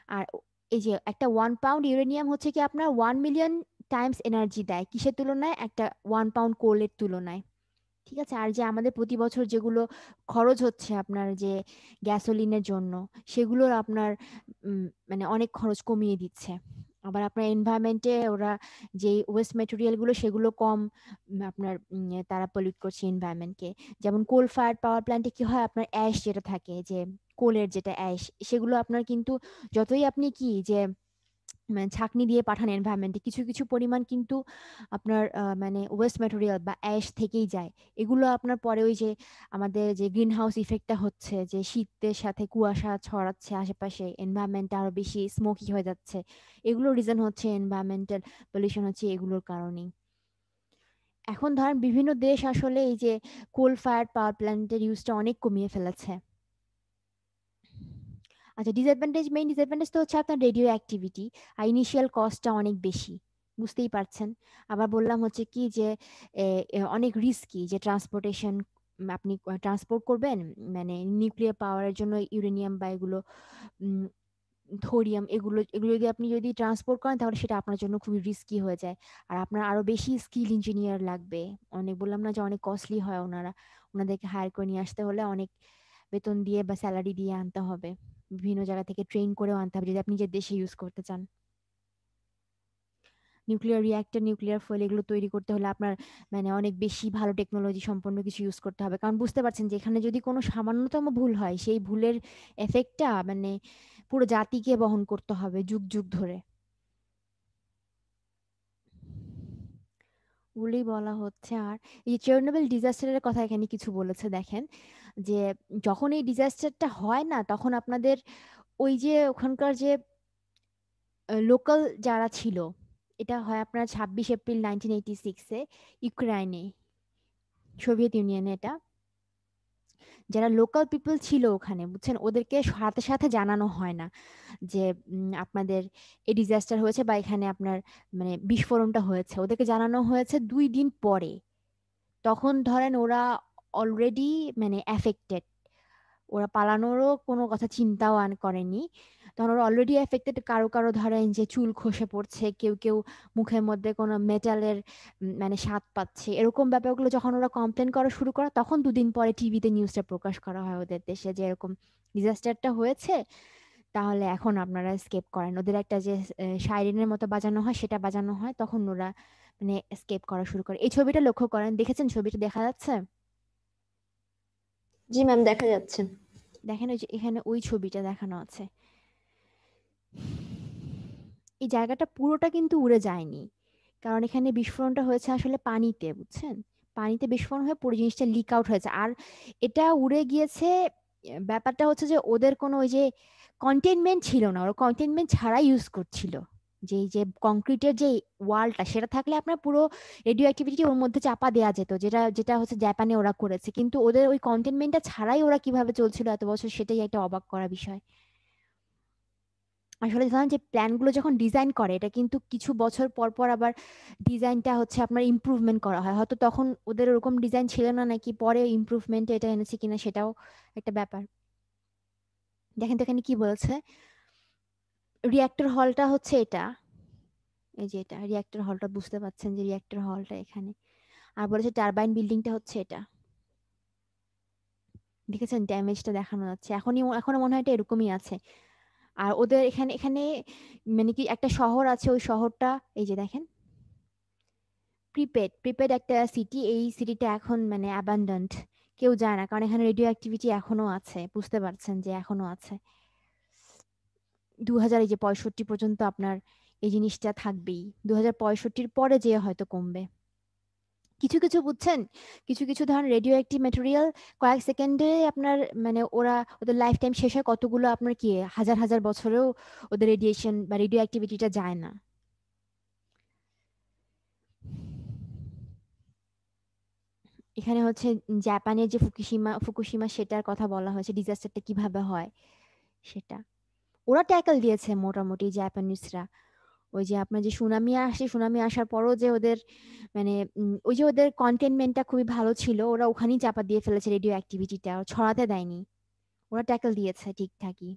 আর এই যে একটা 1 পাউন্ড ইউরেনিয়াম হচ্ছে কি আপনার 1 মিলিয়ন টাইমস এনার্জি দেয়, কিসের তুলনায়, একটা 1 পাউন্ড কোলের তুলনায়। ঠিক আছে? আর যে আমাদের প্রতি বছর যেগুলো খরচ হচ্ছে আপনার যে গ্যাসোলিনের জন্য, সেগুলোর আপনার মানে অনেক খরচ কমিয়ে দিচ্ছে। আবার আপনার এনভায়রনমেন্টে ওরা যে ওয়েস্ট ম্যাটেরিয়ালগুলো, সেগুলো কম আপনার তারা পলিউট করছে এনভায়রনমেন্টকে। যেমন কোল ফায়ার পাওয়ার প্ল্যান্টে কি হয়, আপনার অ্যাশ যেটা থাকে, যে কোলের যেটা অ্যাশ, সেগুলো আপনার কিন্তু যতই আপনি কি যে মানে ছাঁকনি দিয়ে পাঠান এনভায়রনমেন্টে, কিছু কিছু পরিমাণ কিন্তু আপনার মানে ওয়েস্ট ম্যাটেরিয়াল বা অ্যাশ থেকেই যায়। এগুলো আপনার পরে ওই যে আমাদের যে গ্রিন হাউস ইফেক্টটা হচ্ছে, যে শীতের সাথে কুয়াশা ছড়াচ্ছে আশেপাশে, এনভায়রনমেন্টটা আরো বেশি স্মোকি হয়ে যাচ্ছে, এগুলো রিজন হচ্ছে এনভায়রনমেন্টাল পলিউশন হচ্ছে এগুলোর কারণেই। এখন ধরেন বিভিন্ন দেশ আসলে এই যে কোল ফায়ার পাওয়ার প্ল্যান্টের ইউজটা অনেক কমিয়ে ফেলেছে। আচ্ছা, মেইন ডিসঅ্যাডভান্টেজ তো হচ্ছে আপনার রেডিও অ্যাক্টিভিটি, আর ইনিশিয়াল কস্টটা অনেক বেশি, বুঝতেই পারছেন। আবার বললাম হচ্ছে কি যে অনেক রিস্কি, যে ট্রান্সপোর্টেশন, আপনি ট্রান্সপোর্ট করবেন মানে নিউক্লিয়ার পাওয়ারের জন্য ইউরেনিয়াম বা এগুলো থোরিয়াম, এগুলো এগুলো যদি আপনি যদি ট্রান্সপোর্ট করেন, তাহলে সেটা আপনার জন্য খুবই রিস্কি হয়ে যায়। আর আপনার আরো বেশি স্কিল ইঞ্জিনিয়ার লাগবে, অনেক বললাম না যে অনেক কস্টলি হয়, ওনাদেরকে হায়ার করে নিয়ে আসতে হলে অনেক বেতন দিয়ে বা স্যালারি দিয়ে আনতে হবে, বিভিন্ন জায়গা থেকে ট্রেন করেও আনতে হবে যদি আপনি নিজের দেশে ইউজ করতে চান। নিউক্লিয়ার রিঅ্যাক্টর, নিউক্লিয়ার ফুয়েল, এগুলো তৈরি করতে হলে আপনার মানে অনেক বেশি ভালো টেকনোলজি সম্পন্ন কিছু ইউজ করতে হবে। কারণ বুঝতে পারছেন যে এখানে যদি কোনো সামান্যতম ভুল হয়, সেই ভুলের এফেক্টটা মানে পুরো জাতিকে বহন করতে হবে যুগ যুগ ধরে। বলেই বলা হচ্ছে। আর এই চেরনোবিল ডিজাস্টারের কথা এখানে কিছু বলেছে, দেখেন যে যখন এই ডিজাস্টারটা হয় না, তখন আপনাদের ওই যে ওখানকার যে লোকাল যারা ছিল, এটা হয় আপনার 26 এপ্রিল 1986-এ ইউক্রাইনে, সোভিয়েত ইউনিয়নে। এটা যারা লোকাল পিপল ছিল ওখানে, বুঝছেন, ওদেরকে সাথে সাথে জানানো হয় না যে আপনাদের এই ডিজাস্টার হয়েছে বা এখানে আপনার মানে বিস্ফোরণটা হয়েছে, ওদেরকে জানানো হয়েছে 2 দিন পরে। তখন ধরেন ওরা অলরেডি মানে অ্যাফেক্টেড, ওরা পালানোরও কোনো কথা চিন্তাও করেনি, তখন ওরা অলরেডি এফেক্টেড। কারো কারো ধরেন যে চুল খসে পড়ছে, কেউ কেউ মুখের মধ্যে কোনো মেটালের মানে স্বাদ পাচ্ছে, এরকম ব্যাপারগুলো যখন ওরা কমপ্লেন করা শুরু করে, তখন 2 দিন পরে টিভিতে নিউজটা প্রকাশ করা হয় ওদের দেশে, যে এরকম ডিজাস্টারটা হয়েছে, তাহলে এখন আপনারা স্কেপ করেন। ওদের একটা যে সাইরেনের মতো বাজানো হয়, সেটা বাজানো হয়, তখন ওরা মানে স্কেপ করা শুরু করে। এই ছবিটা লক্ষ্য করেন, দেখেছেন ছবিটা দেখা যাচ্ছে? জি ম্যাম, দেখা যাচ্ছে। দেখেন ওই যে এখানে ওই ছবিটা দেখানো আছে, এই জায়গাটা পুরোটা কিন্তু উড়ে যায়নি, কারণ এখানে বিস্ফোরণটা হয়েছে আসলে পানিতে, বুঝছেন? পানিতে বিস্ফোরণ হয়ে পুরো জিনিসটা লিক আউট হয়েছে। আর এটা উড়ে গিয়েছে, ব্যাপারটা হচ্ছে যে ওদের কোনো ওই যে কন্টেইনমেন্ট ছিল না, ওরা কন্টেইনমেন্ট ছাড়াই ইউজ করছিল। যে এই যে কংক্রিটের যে ওয়ালটা, সেটা থাকলে আপনার পুরো রেডিও অ্যাক্টিভিটি ওর মধ্যে চাপা দেওয়া যেত, যেটা যেটা হচ্ছে জাপানে ওরা করেছে। কিন্তু ওদের ওই কন্টেইনমেন্টটা ছাড়াই ওরা কিভাবে চলছিল এত বছর, সেটাই একটা অবাক করা বিষয়। আসলে ধরেন যে প্ল্যানগুলো যখন ডিজাইন করে, এটা কিন্তু কিছু বছর পর পর আবার ডিজাইনটা হচ্ছে আপনার ইমপ্রুভমেন্ট করা হয়। হয়তো তখন ওদের ওরকম ডিজাইন ছিল না, নাকি পরে ইমপ্রুভমেন্টে এটা এনেছে কিনা সেটাও একটা ব্যাপার। দেখেন তো এখানে কি বলছে, রিঅ্যাক্টর হলটা হচ্ছে এটা, এই যে এটা রিঅ্যাক্টর হলটা, বুঝতে পাচ্ছেন যে রিঅ্যাক্টর হলটা এখানে। আর বলেছে টারবাইন বিল্ডিংটা হচ্ছে এটা, দেখেছেন ড্যামেজটা দেখানো যাচ্ছে। এখনো মনে হয় এটা এরকমই আছে। আর ওদের এখানে এখানে মানে কি একটা শহর আছে, ওই শহরটা এই যে দেখেন, প্রিপেড একটা সিটি, এই সিটিটা এখন মানে অ্যাবান্ডন্ট, কেউ যায় না, কারণ এখানে রেডিও অ্যাক্টিভিটি এখনো আছে, বুঝতে পারছেন যে এখনো আছে। 2065 পর্যন্ত আপনার এই জিনিসটা থাকবেই, 2065 পরে যে হয়তো কমবে। কিছু কিছু বুঝছেন, কিছু কিছু ধরেন রেডিও অ্যাক্টিভ ম্যাটেরিয়াল কয়েক সেকেন্ডে আপনার মানে ওদের লাইফ টাইম শেষ হয়, কতগুলো আপনার কি হাজার হাজার বছরেও ওদের রেডিয়েশন বা রেডিও অ্যাক্টিভিটিটা যায় না। এখানে হচ্ছে জাপানের যে ফুকুশিমা সেটার কথা বলা হয়েছে, ডিজাস্টারটা কিভাবে হয় সেটা ওরা ট্যাকল দিয়েছে মোটামুটি জাপানিজরা। ওই যে আপনার যে সুনামি আসার পরও যে ওদের মানে ওই যে ওদের কন্টেনমেন্টটা খুবই ভালো ছিল, ওরা ওখানেই চাপা দিয়ে ফেলেছে রেডিও অ্যাক্টিভিটিটা, ছড়াতে দেয়নি, ওরা ট্যাকল দিয়েছে ঠিকঠাকই।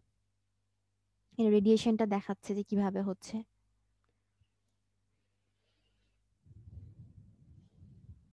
রেডিয়েশনটা দেখাচ্ছে যে কিভাবে হচ্ছে।